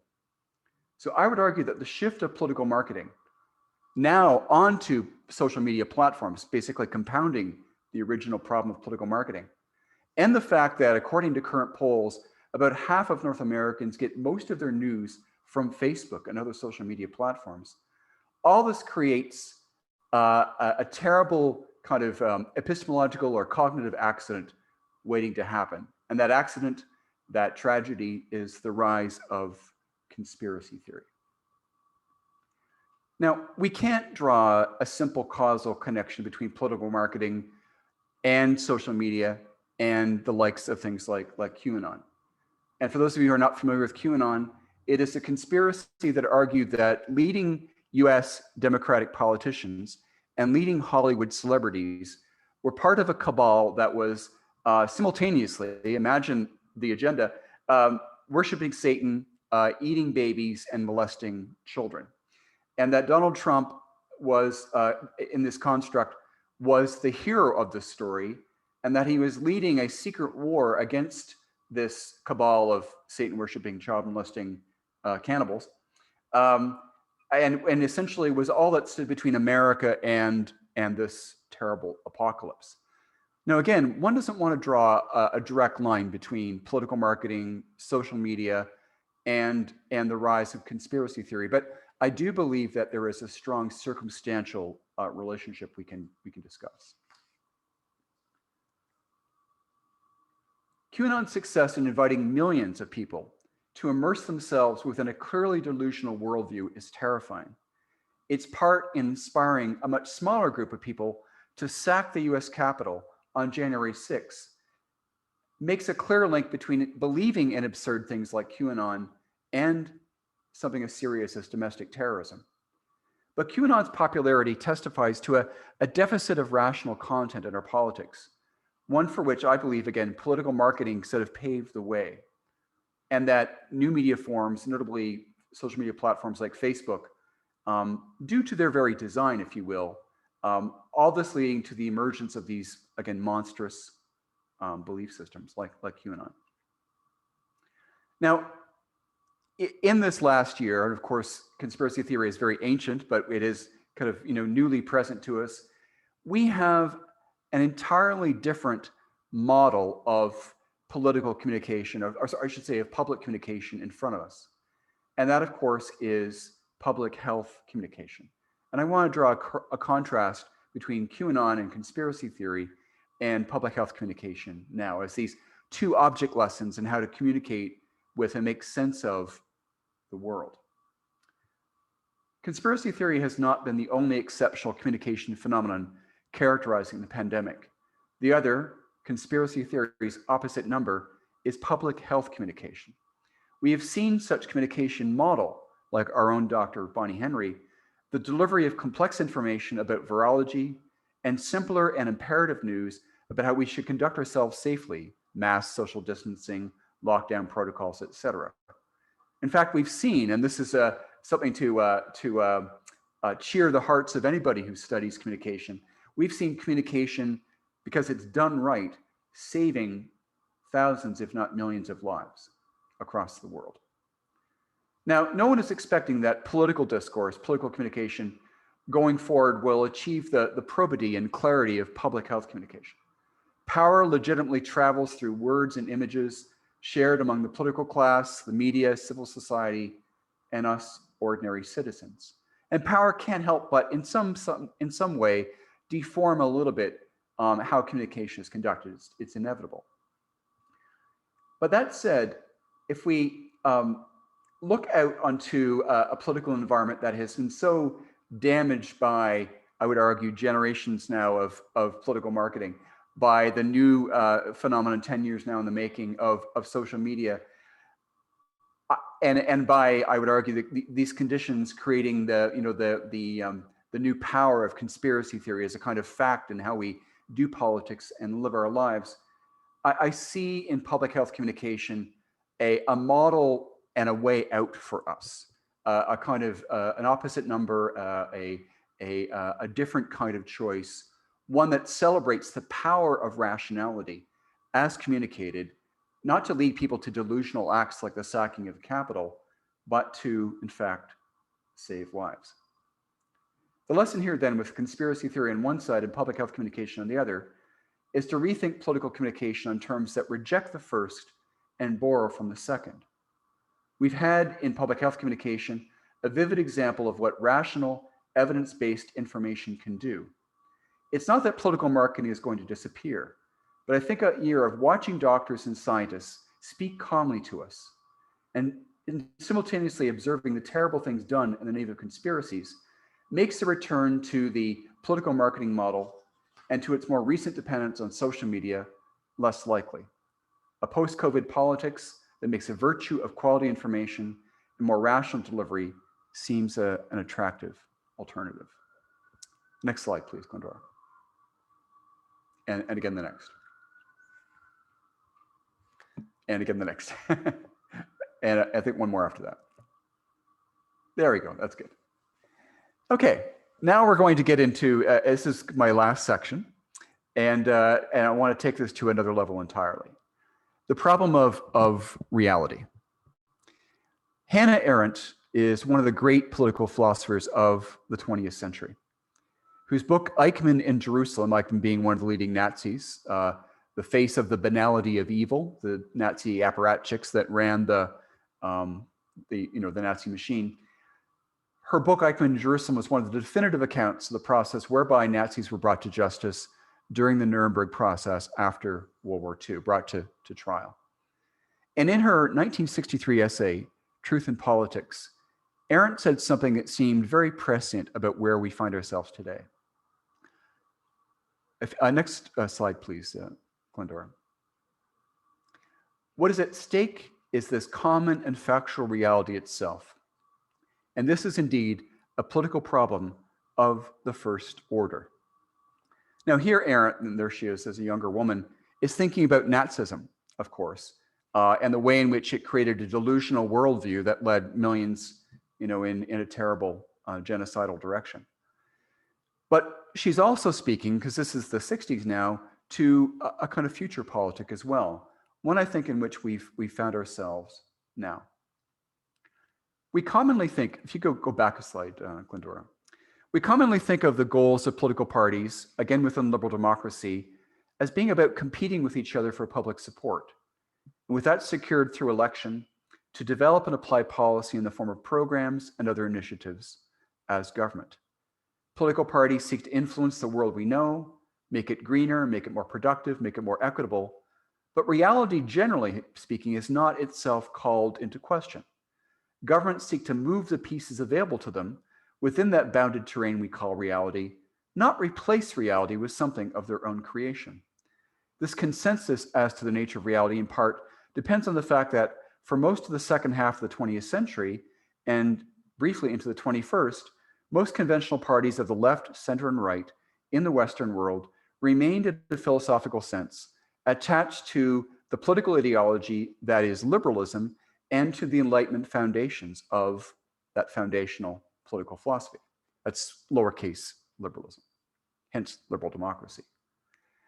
So I would argue that the shift of political marketing now onto social media platforms, basically compounding the original problem of political marketing, and the fact that according to current polls, about half of North Americans get most of their news from Facebook and other social media platforms. All this creates a terrible kind of epistemological or cognitive accident waiting to happen. And that accident, that tragedy, is the rise of conspiracy theory. Now, we can't draw a simple causal connection between political marketing and social media and the likes of things like QAnon. And for those of you who are not familiar with QAnon, it is a conspiracy that argued that leading US Democratic politicians and leading Hollywood celebrities were part of a cabal that was simultaneously, imagine the agenda, worshiping Satan, eating babies, and molesting children. And that Donald Trump was, in this construct, was the hero of the story, and that he was leading a secret war against this cabal of Satan worshiping, child molesting cannibals, and essentially was all that stood between America and this terrible apocalypse. Now, again, one doesn't want to draw a direct line between political marketing, social media, and the rise of conspiracy theory, but I do believe that there is a strong circumstantial relationship we can discuss. QAnon's success in inviting millions of people to immerse themselves within a clearly delusional worldview is terrifying. Its part in inspiring a much smaller group of people to sack the US Capitol on January 6th makes a clear link between believing in absurd things like QAnon and something as serious as domestic terrorism. But QAnon's popularity testifies to a deficit of rational content in our politics, one for which I believe, again, political marketing sort of paved the way, and that new media forms, notably social media platforms like Facebook, due to their very design, if you will, all this leading to the emergence of these, again, monstrous belief systems like QAnon. Now, in this last year, and of course, conspiracy theory is very ancient, but it is kind of newly present to us, we have an entirely different model of political communication, or I should say of public communication in front of us. And that, of course, is public health communication. And I want to draw a contrast between QAnon and conspiracy theory and public health communication now as these two object lessons in how to communicate with and make sense of the world. Conspiracy theory has not been the only exceptional communication phenomenon characterizing the pandemic. The other, conspiracy theory's opposite number, is public health communication. We have seen such communication model, like our own Dr. Bonnie Henry, the delivery of complex information about virology and simpler and imperative news about how we should conduct ourselves safely, mask, social distancing, lockdown protocols, etc. In fact, we've seen, and this is something to cheer the hearts of anybody who studies communication, we've seen communication, because it's done right, saving thousands, if not millions of lives across the world. Now, no one is expecting that political discourse, political communication going forward will achieve the probity and clarity of public health communication. Power legitimately travels through words and images shared among the political class, the media, civil society, and us ordinary citizens. And power can't help but in some way deform a little bit how communication is conducted. It's inevitable. But that said, if we look out onto a political environment that has been so damaged by, I would argue, generations now of political marketing, by the new phenomenon 10 years now in the making of social media, and by, I would argue, these conditions creating the new power of conspiracy theory as a kind of fact in how we do politics and live our lives, I see in public health communication a model and a way out for us, a kind of an opposite number, a different kind of choice, one that celebrates the power of rationality as communicated, not to lead people to delusional acts like the sacking of the Capitol, but to, in fact, save lives. The lesson here then, with conspiracy theory on one side and public health communication on the other, is to rethink political communication on terms that reject the first and borrow from the second. We've had in public health communication a vivid example of what rational, evidence-based information can do. It's not that political marketing is going to disappear, but I think a year of watching doctors and scientists speak calmly to us and simultaneously observing the terrible things done in the name of conspiracies makes the return to the political marketing model and to its more recent dependence on social media less likely. A post-COVID politics that makes a virtue of quality information and more rational delivery seems an attractive alternative. Next slide, please, Glendora. And again, the next. And again, the next. And I think one more after that. There we go, that's good. Okay, now we're going to get into, this is my last section, and I want to take this to another level entirely. The problem of reality. Hannah Arendt is one of the great political philosophers of the 20th century, whose book Eichmann in Jerusalem, Eichmann being one of the leading Nazis, the face of the banality of evil, the Nazi apparatchiks that ran the Nazi machine. Her book Eichmann in Jerusalem was one of the definitive accounts of the process whereby Nazis were brought to justice during the Nuremberg process after World War II, brought to trial. And in her 1963 essay, Truth in Politics, Arendt said something that seemed very prescient about where we find ourselves today. Next slide, please, Glendora. What is at stake is this common and factual reality itself. And this is indeed a political problem of the first order. Now here Arendt, and there she is as a younger woman, is thinking about Nazism, of course, and the way in which it created a delusional worldview that led millions, in a terrible genocidal direction. But she's also speaking, because this is the 60s now, to a kind of future politic as well. One, I think, in which we've found ourselves now. We commonly think, if you go back a slide, Glendora, we commonly think of the goals of political parties, again within liberal democracy, as being about competing with each other for public support. And with that secured through election, to develop and apply policy in the form of programs and other initiatives as government. Political parties seek to influence the world we know, make it greener, make it more productive, make it more equitable. But reality, generally speaking, is not itself called into question. Governments seek to move the pieces available to them within that bounded terrain we call reality, not replace reality with something of their own creation. This consensus as to the nature of reality, in part, depends on the fact that for most of the second half of the 20th century, and briefly into the 21st, most conventional parties of the left, center, and right in the Western world remained in a philosophical sense attached to the political ideology that is liberalism and to the Enlightenment foundations of that foundational political philosophy. That's lowercase liberalism, hence liberal democracy.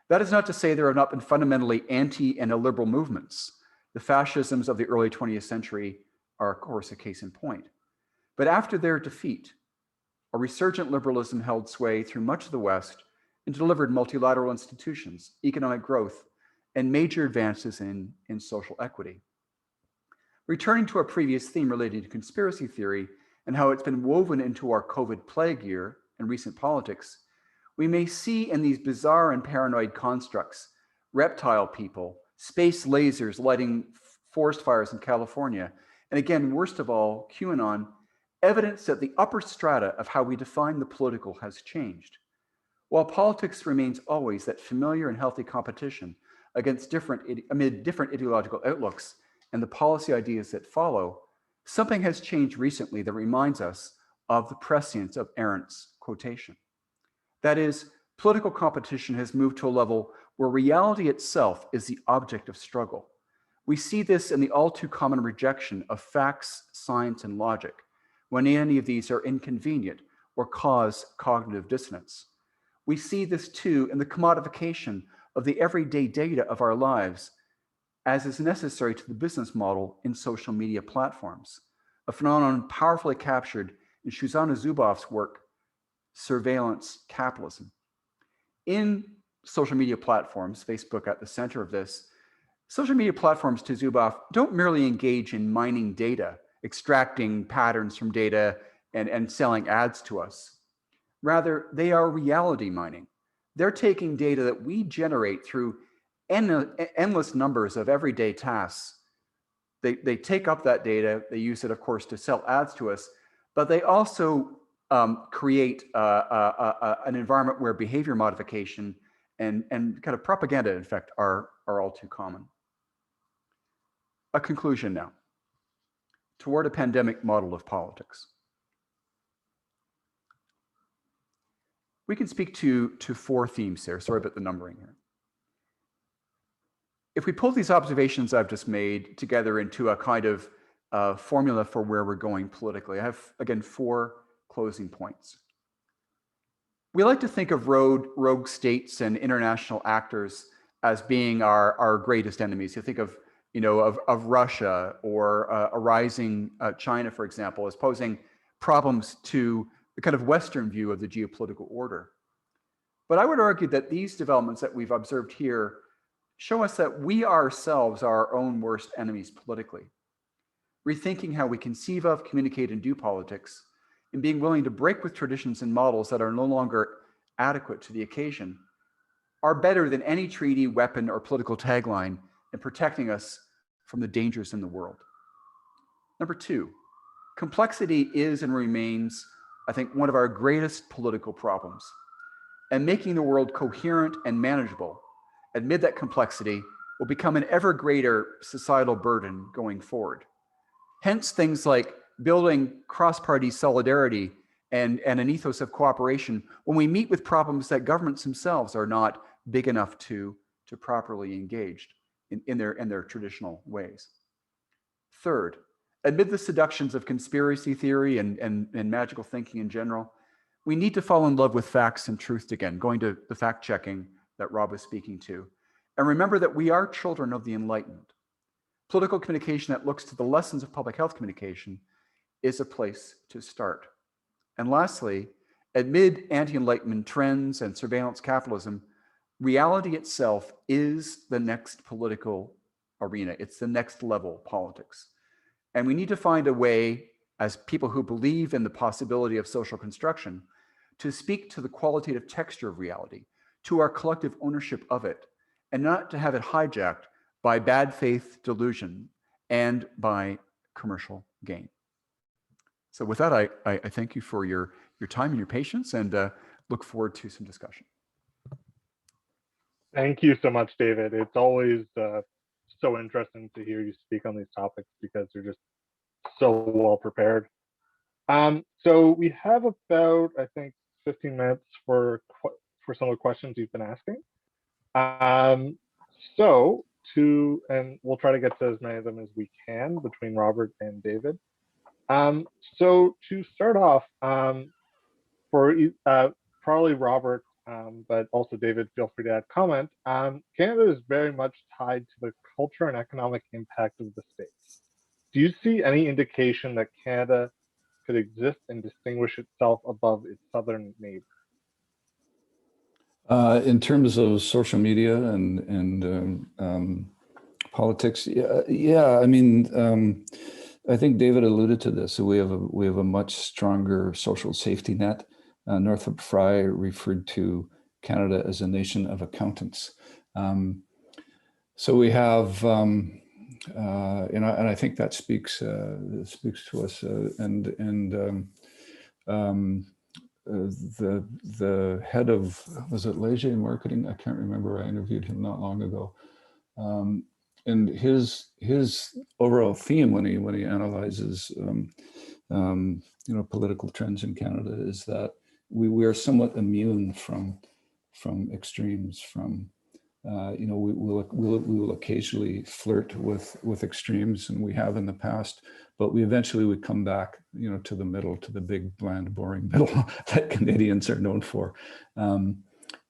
That is not to say there have not been fundamentally anti and illiberal movements. The fascisms of the early 20th century are, of course, a case in point. But after their defeat, a resurgent liberalism held sway through much of the West and delivered multilateral institutions, economic growth, and major advances in social equity. Returning to our previous theme relating to conspiracy theory and how it's been woven into our COVID plague year and recent politics, we may see in these bizarre and paranoid constructs, reptile people, space lasers lighting forest fires in California, and again, worst of all, QAnon, evidence that the upper strata of how we define the political has changed. While politics remains always that familiar and healthy competition amid different ideological outlooks and the policy ideas that follow, something has changed recently that reminds us of the prescience of Arendt's quotation. That is, political competition has moved to a level where reality itself is the object of struggle. We see this in the all too common rejection of facts, science, and logic, when any of these are inconvenient or cause cognitive dissonance. We see this too in the commodification of the everyday data of our lives, as is necessary to the business model in social media platforms, a phenomenon powerfully captured in Shoshana Zuboff's work, Surveillance Capitalism. In social media platforms, Facebook at the center of this, social media platforms, to Zuboff, don't merely engage in mining data, extracting patterns from data and selling ads to us. Rather, they are reality mining. They're taking data that we generate through endless numbers of everyday tasks. They take up that data, they use it, of course, to sell ads to us, but they also create an environment where behavior modification and kind of propaganda, in fact, are all too common. A conclusion now. Toward a pandemic model of politics. We can speak to four themes here. Sorry about the numbering here. If we pull these observations I've just made together into a kind of formula for where we're going politically, I have, again, four closing points. We like to think of rogue states and international actors as being our greatest enemies. You think of Russia or a rising China, for example, as posing problems to the kind of Western view of the geopolitical order. But I would argue that these developments that we've observed here show us that we ourselves are our own worst enemies politically. Rethinking how we conceive of, communicate, and do politics, and being willing to break with traditions and models that are no longer adequate to the occasion, are better than any treaty, weapon, or political tagline in protecting us from the dangers in the world. Number two, complexity is and remains, I think, one of our greatest political problems. And making the world coherent and manageable amid that complexity will become an ever greater societal burden going forward. Hence, things like building cross-party solidarity and an ethos of cooperation when we meet with problems that governments themselves are not big enough to properly engage in their traditional ways. Third, amid the seductions of conspiracy theory and magical thinking in general, we need to fall in love with facts and truth again, going to the fact checking that Rob was speaking to. And remember that we are children of the Enlightenment. Political communication that looks to the lessons of public health communication is a place to start. And lastly, amid anti-Enlightenment trends and surveillance capitalism, reality itself is the next political arena. It's the next level politics. And we need to find a way, as people who believe in the possibility of social construction, to speak to the qualitative texture of reality, to our collective ownership of it, and not to have it hijacked by bad faith delusion and by commercial gain. So with that, I thank you for your time and your patience, and look forward to some discussion. Thank you so much, David. It's always so interesting to hear you speak on these topics because you're just so well prepared. So we have about, I think, 15 minutes for for some of the questions you've been asking. And we'll try to get to as many of them as we can between Robert and David. So to start off, probably Robert, but also David, feel free to add comment. Canada is very much tied to the culture and economic impact of the states. Do you see any indication that Canada could exist and distinguish itself above its southern neighbor? In terms of social media and politics, yeah. I mean, I think David alluded to this. So we have a much stronger social safety net. Northrop Frye referred to Canada as a nation of accountants. So we have, and I think that speaks to us. The head of, was it Leger marketing? I can't remember. I interviewed him not long ago. And his overall theme when he analyzes political trends in Canada is that we are somewhat immune from extremes. We will occasionally flirt with extremes, and we have in the past, but we eventually would come back to the middle, to the big, bland, boring middle that Canadians are known for.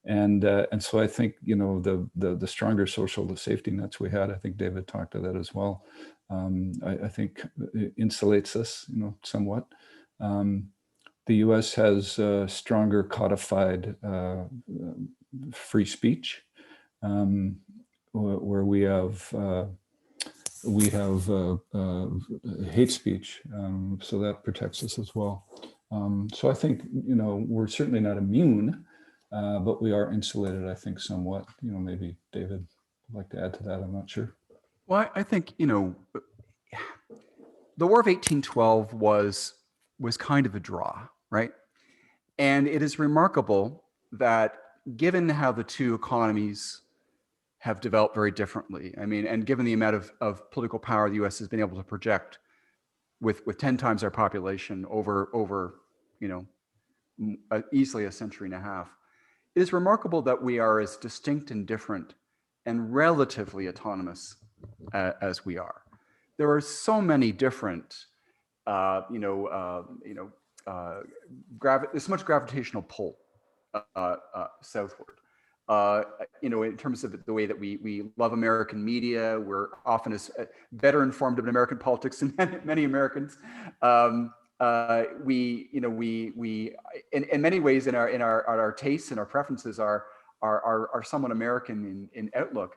And so I think the stronger social safety nets we had, I think David talked to that as well. I think it insulates us, somewhat. The U.S. has stronger codified free speech, where we have hate speech, so that protects us as well. So I think we're certainly not immune. But we are insulated, I think, somewhat. Maybe David would like to add to that. I'm not sure. Well, I think, the War of 1812 was kind of a draw, right? And it is remarkable that given how the two economies have developed very differently, I mean, and given the amount of political power the U.S. has been able to project with 10 times our population over easily a century and a half, it is remarkable that we are as distinct and different and relatively autonomous as we are. There are so many different, there's so much gravitational pull southward. In terms of the way that we love American media, we're often better informed of American politics than many Americans. We in many ways in our tastes and our preferences are somewhat American in outlook,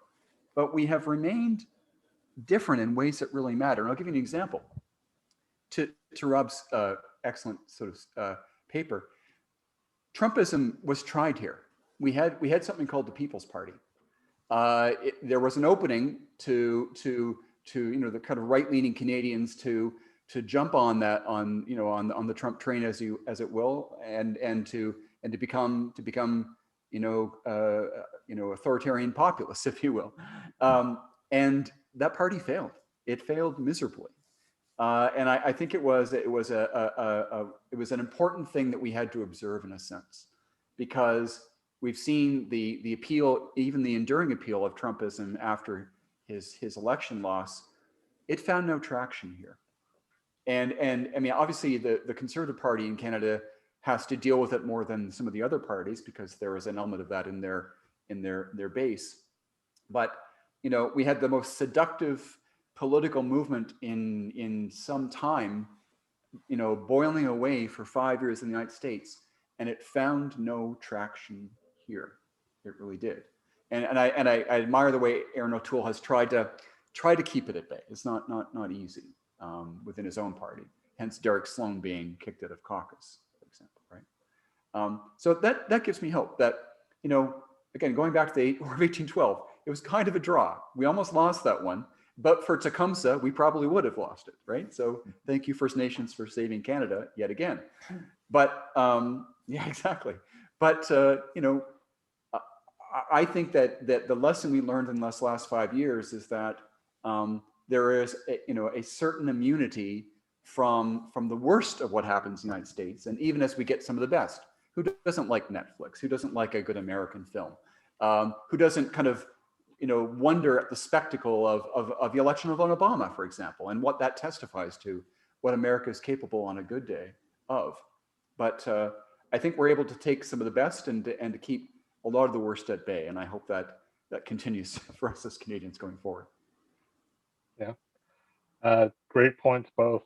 but we have remained different in ways that really matter. And I'll give you an example. To Rob's excellent sort of paper, Trumpism was tried here. We had something called the People's Party. There was an opening to the kind of right-leaning Canadians to jump on that on the Trump train as it will, and to become authoritarian populists, if you will, and that party failed. It failed miserably, and I think it was an important thing that we had to observe in a sense, because we've seen the appeal, even the enduring appeal of Trumpism after his election loss. It found no traction here. And I mean, obviously the Conservative Party in Canada has to deal with it more than some of the other parties, because there is an element of that in their base. But we had the most seductive political movement in some time, boiling away for 5 years in the United States, and it found no traction here. It really did. And I admire the way Aaron O'Toole has tried to keep it at bay. It's not easy within his own party. Hence Derek Sloan being kicked out of caucus, for example, right? So that gives me hope that, again, going back to the War of 1812, it was kind of a draw. We almost lost that one, but for Tecumseh, we probably would have lost it, right? So thank you, First Nations, for saving Canada yet again. But yeah, exactly. But I think that the lesson we learned in this last 5 years is that there is a certain immunity from the worst of what happens in the United States, and even as we get some of the best. Who doesn't like Netflix? Who doesn't like a good American film? Who doesn't kind of, wonder at the spectacle of the election of Obama, for example, and what that testifies to, what America is capable on a good day of. But I think we're able to take some of the best and to keep a lot of the worst at bay. And I hope that continues for us as Canadians going forward. Yeah, great points both.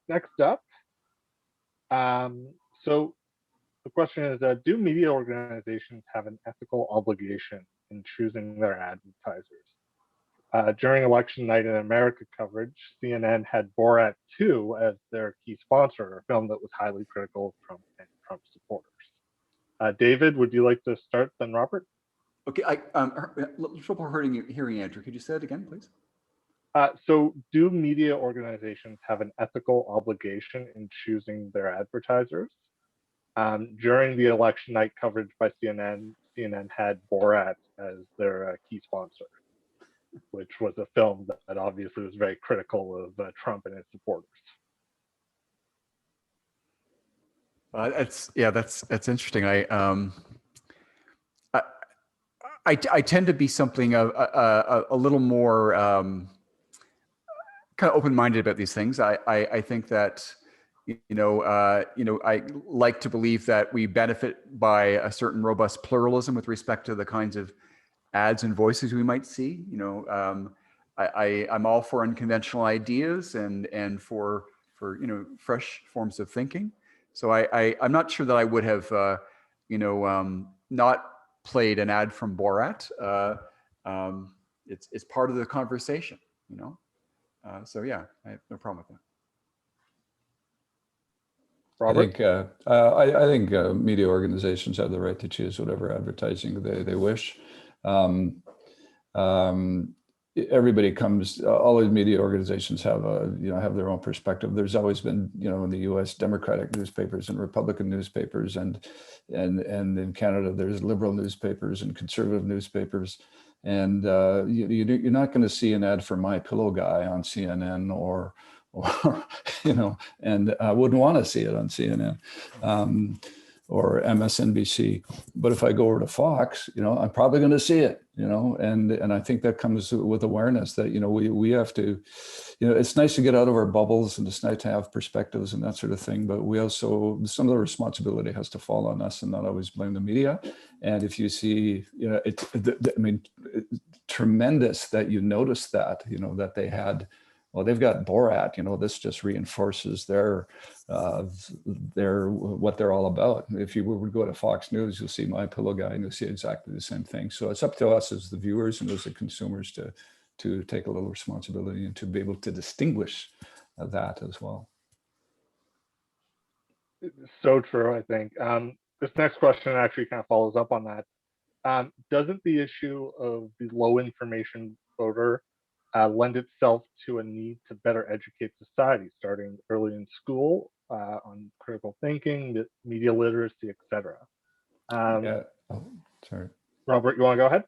Next up, so the question is, do media organizations have an ethical obligation in choosing their advertisers? During election night in America coverage, CNN had Borat 2 as their key sponsor, a film that was highly critical of Trump and Trump supporters. David, would you like to start, then Robert? Okay, trouble hearing Andrew. Could you say it again, please? So do media organizations have an ethical obligation in choosing their advertisers? During the election night coverage by CNN, CNN had Borat as their key sponsor, which was a film that obviously was very critical of Trump and his supporters. That's interesting. I tend to be something a little more kind of open-minded about these things. I think that I like to believe that we benefit by a certain robust pluralism with respect to the kinds of ads and voices we might see. I'm all for unconventional ideas and for fresh forms of thinking. So I'm not sure that I would have not played an ad from Borat. It's part of the conversation, so yeah, I have no problem with that. Robert? I think media organizations have the right to choose whatever advertising they wish. Everybody comes. All the media organizations have have their own perspective. There's always been in the U.S. Democratic newspapers and Republican newspapers, and in Canada there's liberal newspapers and conservative newspapers. And you're not going to see an ad for My Pillow Guy on CNN or and I wouldn't want to see it on CNN or MSNBC. But if I go over to Fox, I'm probably going to see it, and I think that comes with awareness that, we have to, it's nice to get out of our bubbles and it's nice to have perspectives and that sort of thing. But we also, some of the responsibility has to fall on us and not always blame the media. And if you see, tremendous that you notice that, that they had, well, they've got Borat, this just reinforces their what they're all about. If you would go to Fox News, you'll see My Pillow Guy and you'll see exactly the same thing. So it's up to us as the viewers and as the consumers to take a little responsibility and to be able to distinguish that as well. So true, I think. This next question actually kind of follows up on that. Doesn't the issue of the low information voter lend itself to a need to better educate society, starting early in school on critical thinking, media literacy, etc.? Yeah. Oh, sorry. Robert, you want to go ahead?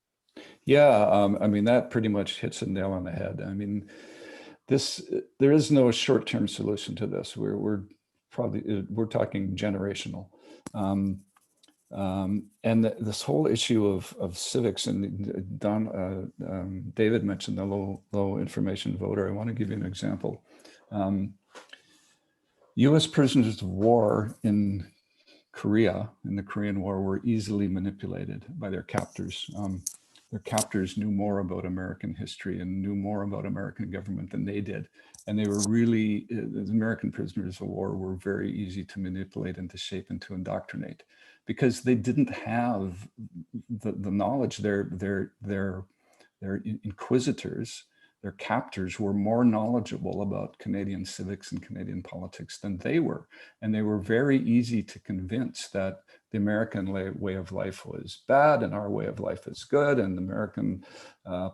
Yeah, that pretty much hits the nail on the head. There is no short-term solution to this. We're talking generational. And this whole issue of civics, and David mentioned the low information voter. I want to give you an example. U.S. prisoners of war in Korea, in the Korean War, were easily manipulated by their captors. Their captors knew more about American history and knew more about American government than they did. And they were really, the American prisoners of war were very easy to manipulate and to shape and to indoctrinate, because they didn't have the knowledge. Their inquisitors, their captors, were more knowledgeable about Canadian civics and Canadian politics than they were. And they were very easy to convince that the American way of life was bad and our way of life is good, and American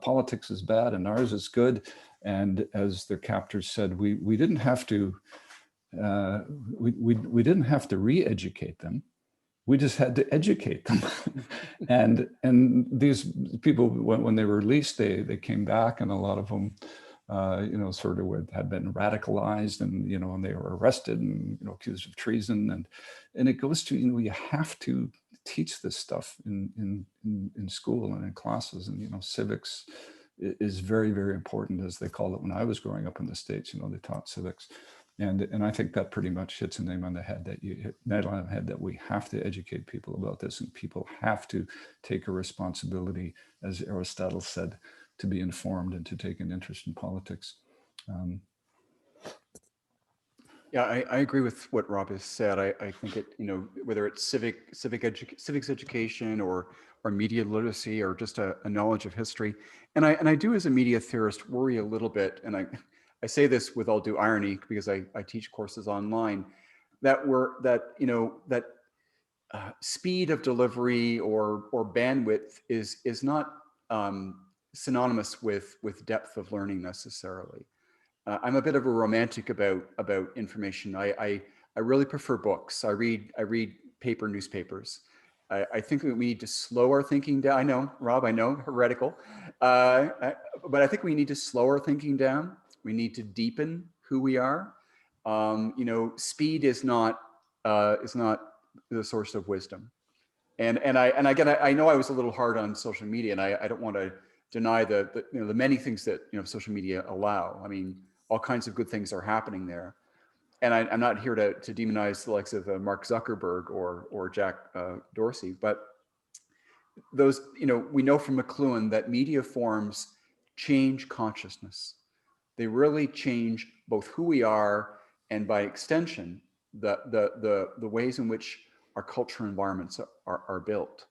politics is bad and ours is good. And as their captors said, we didn't have to we didn't have to re-educate them. We just had to educate them. and these people, when they were released, they came back, and a lot of them sort of had been radicalized, and and they were arrested and accused of treason, and it goes to you have to teach this stuff in school and in classes, and civics is very, very important, as they call it. When I was growing up in the States, they taught civics. And I think that pretty much hits a nail on the head, that we have to educate people about this, and people have to take a responsibility, as Aristotle said, to be informed and to take an interest in politics. Yeah, I agree with what Rob has said. I think it, whether it's civics education or media literacy or just a knowledge of history. And I do, as a media theorist, worry a little bit, and I say this with all due irony because I teach courses online, that speed of delivery or bandwidth is not synonymous with depth of learning necessarily. I'm a bit of a romantic about information. I really prefer books. I read paper newspapers. I think that we need to slow our thinking down. I know, Rob, I know, heretical, but I think we need to slow our thinking down. We need to deepen who we are. Speed is not the source of wisdom. And again, I know I was a little hard on social media, and I don't want to deny the many things that social media allow. I mean, all kinds of good things are happening there, and I'm not here to demonize the likes of Mark Zuckerberg or Jack Dorsey, but those we know from McLuhan that media forms change consciousness. They really change both who we are and, by extension, the ways in which our cultural environments are built.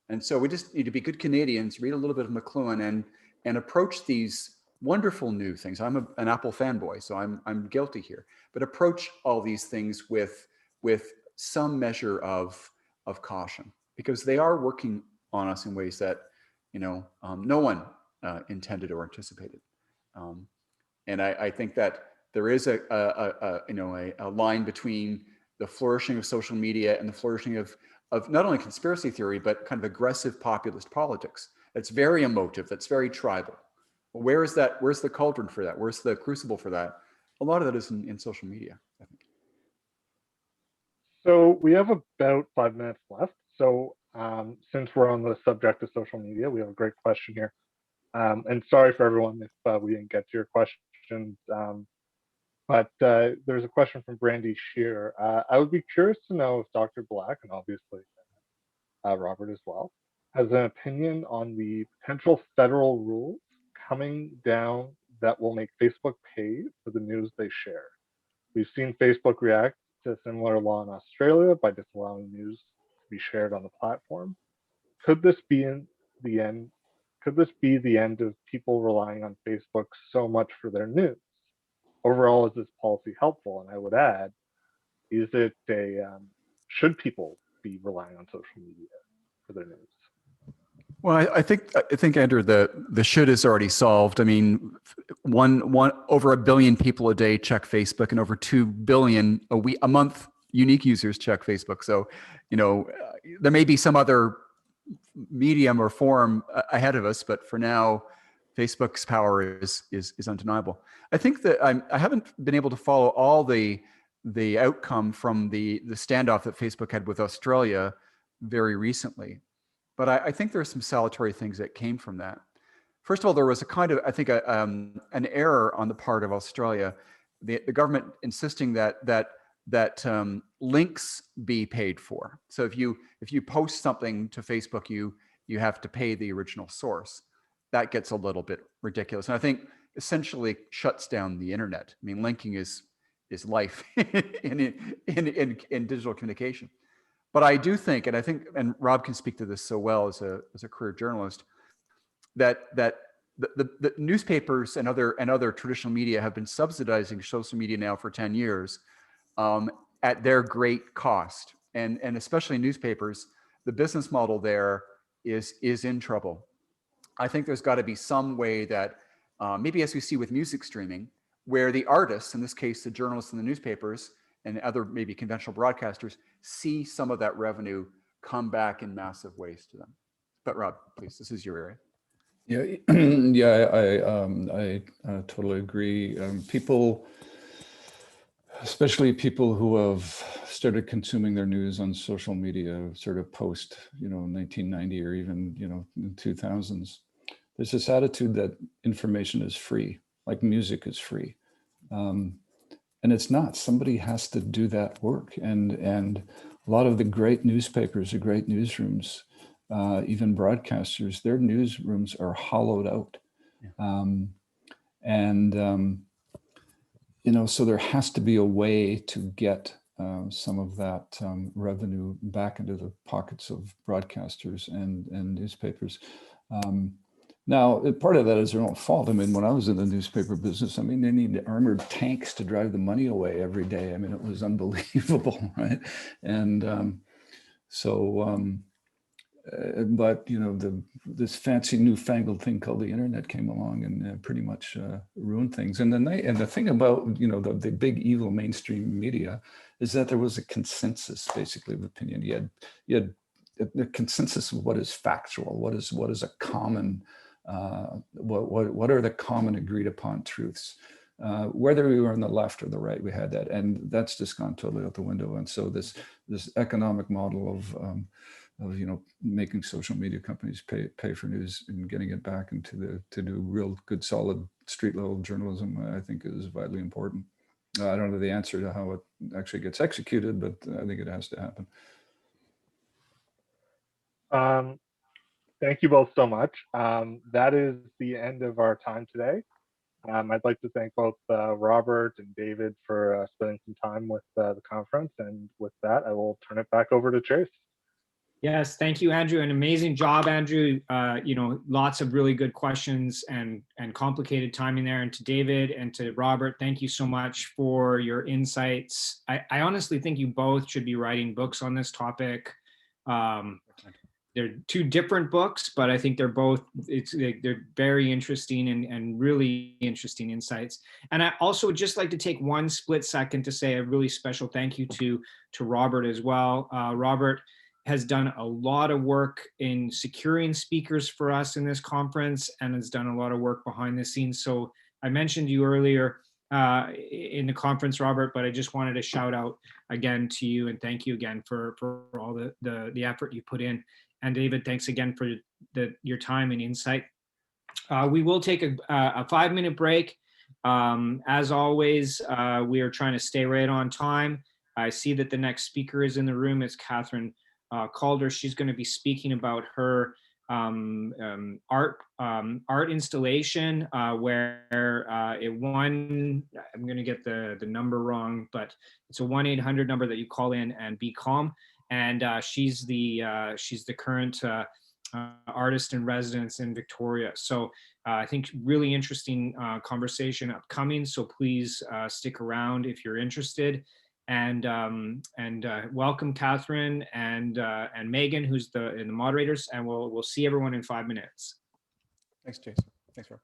And so we just need to be good Canadians, read a little bit of McLuhan, and approach these wonderful new things. I'm an Apple fanboy, so I'm guilty here, but approach all these things with some measure of caution, because they are working on us in ways that no one intended or anticipated. And I think that there is a line between the flourishing of social media and the flourishing of not only conspiracy theory, but kind of aggressive populist politics. That's very emotive, that's very tribal. Where's the cauldron for that? Where's the crucible for that? A lot of that is in social media, I think. So we have about 5 minutes left. So since we're on the subject of social media, we have a great question here. And sorry for everyone if we didn't get to your questions. But there's a question from Brandy Shear. I would be curious to know if Dr. Black, and obviously Robert as well, has an opinion on the potential federal rules coming down that will make Facebook pay for the news they share. We've seen Facebook react to a similar law in Australia by disallowing news to be shared on the platform. Could this be the end? Could this be the end of people relying on Facebook so much for their news? Overall, is this policy helpful? And I would add, is it should people be relying on social media for their news? Well, I think Andrew, the should is already solved. I mean, over 1 billion people a day check Facebook, and over 2 billion a month unique users check Facebook. So, there may be some other medium or form ahead of us, but for now, Facebook's power is undeniable. I think that I haven't been able to follow all the outcome from the standoff that Facebook had with Australia very recently, but I think there are some salutary things that came from that. First of all, there was a kind of, I think, an error on the part of Australia, the government insisting that links be paid for. So if you post something to Facebook, you have to pay the original source. That gets a little bit ridiculous, and I think essentially shuts down the internet. I mean, linking is life in digital communication. But I do think, and Rob can speak to this so well as a career journalist, that the newspapers and other traditional media have been subsidizing social media now for 10 years at their great cost, and especially newspapers, the business model there is in trouble. I think there's got to be some way that maybe, as we see with music streaming, where the artists, in this case the journalists and the newspapers and other maybe conventional broadcasters, see some of that revenue come back in massive ways to them. But Rob, please, this is your area. Yeah, yeah, I totally agree. People, especially people who have started consuming their news on social media, sort of post, 1990 or even, in 2000s. There's this attitude that information is free, like music is free. And it's not. Somebody has to do that work. And a lot of the great newspapers, the great newsrooms, even broadcasters, their newsrooms are hollowed out. So there has to be a way to get some of that revenue back into the pockets of broadcasters and newspapers. Now, part of that is their own fault. I mean, when I was in the newspaper business, I mean, they need armored tanks to drive the money away every day. I mean, it was unbelievable, right? And but this fancy newfangled thing called the internet came along and pretty much ruined things. And the thing about the big evil mainstream media is that there was a consensus, basically, of opinion. You had the consensus of what is factual, what is a common, what are the common agreed upon truths. Whether we were on the left or the right, we had that, and that's just gone totally out the window. And so this economic model of making social media companies pay for news and getting it back into to do real good, solid street level journalism, I think is vitally important. I don't know the answer to how it actually gets executed, but I think it has to happen. Thank you both so much. That is the end of our time today. I'd like to thank both Robert and David for spending some time with the conference. And with that, I will turn it back over to Chase. Yes, thank you, Andrew. An amazing job, Andrew. Lots of really good questions and complicated timing there. And to David and to Robert, thank you so much for your insights. I honestly think you both should be writing books on this topic. They're two different books, but I think they're very interesting and really interesting insights. And I also would just like to take one split second to say a really special thank you to Robert as well. Robert has done a lot of work in securing speakers for us in this conference and has done a lot of work behind the scenes. So I mentioned you earlier in the conference, Robert, but I just wanted to shout out again to you and thank you again for all the effort you put in. And David, thanks again for your time and insight. We will take a 5-minute break. As always, we are trying to stay right on time. I see that the next speaker is in the room. It's Catherine Calder. She's going to be speaking about her art installation where it won. I'm going to get the number wrong, but it's a 1-800 number that you call in and be calm. And she's the current artist in residence in Victoria. So I think really interesting conversation upcoming. So please stick around if you're interested. And welcome Catherine and Megan, who's in the moderators, and we'll see everyone in 5 minutes. Thanks, Chase. Thanks, Rob.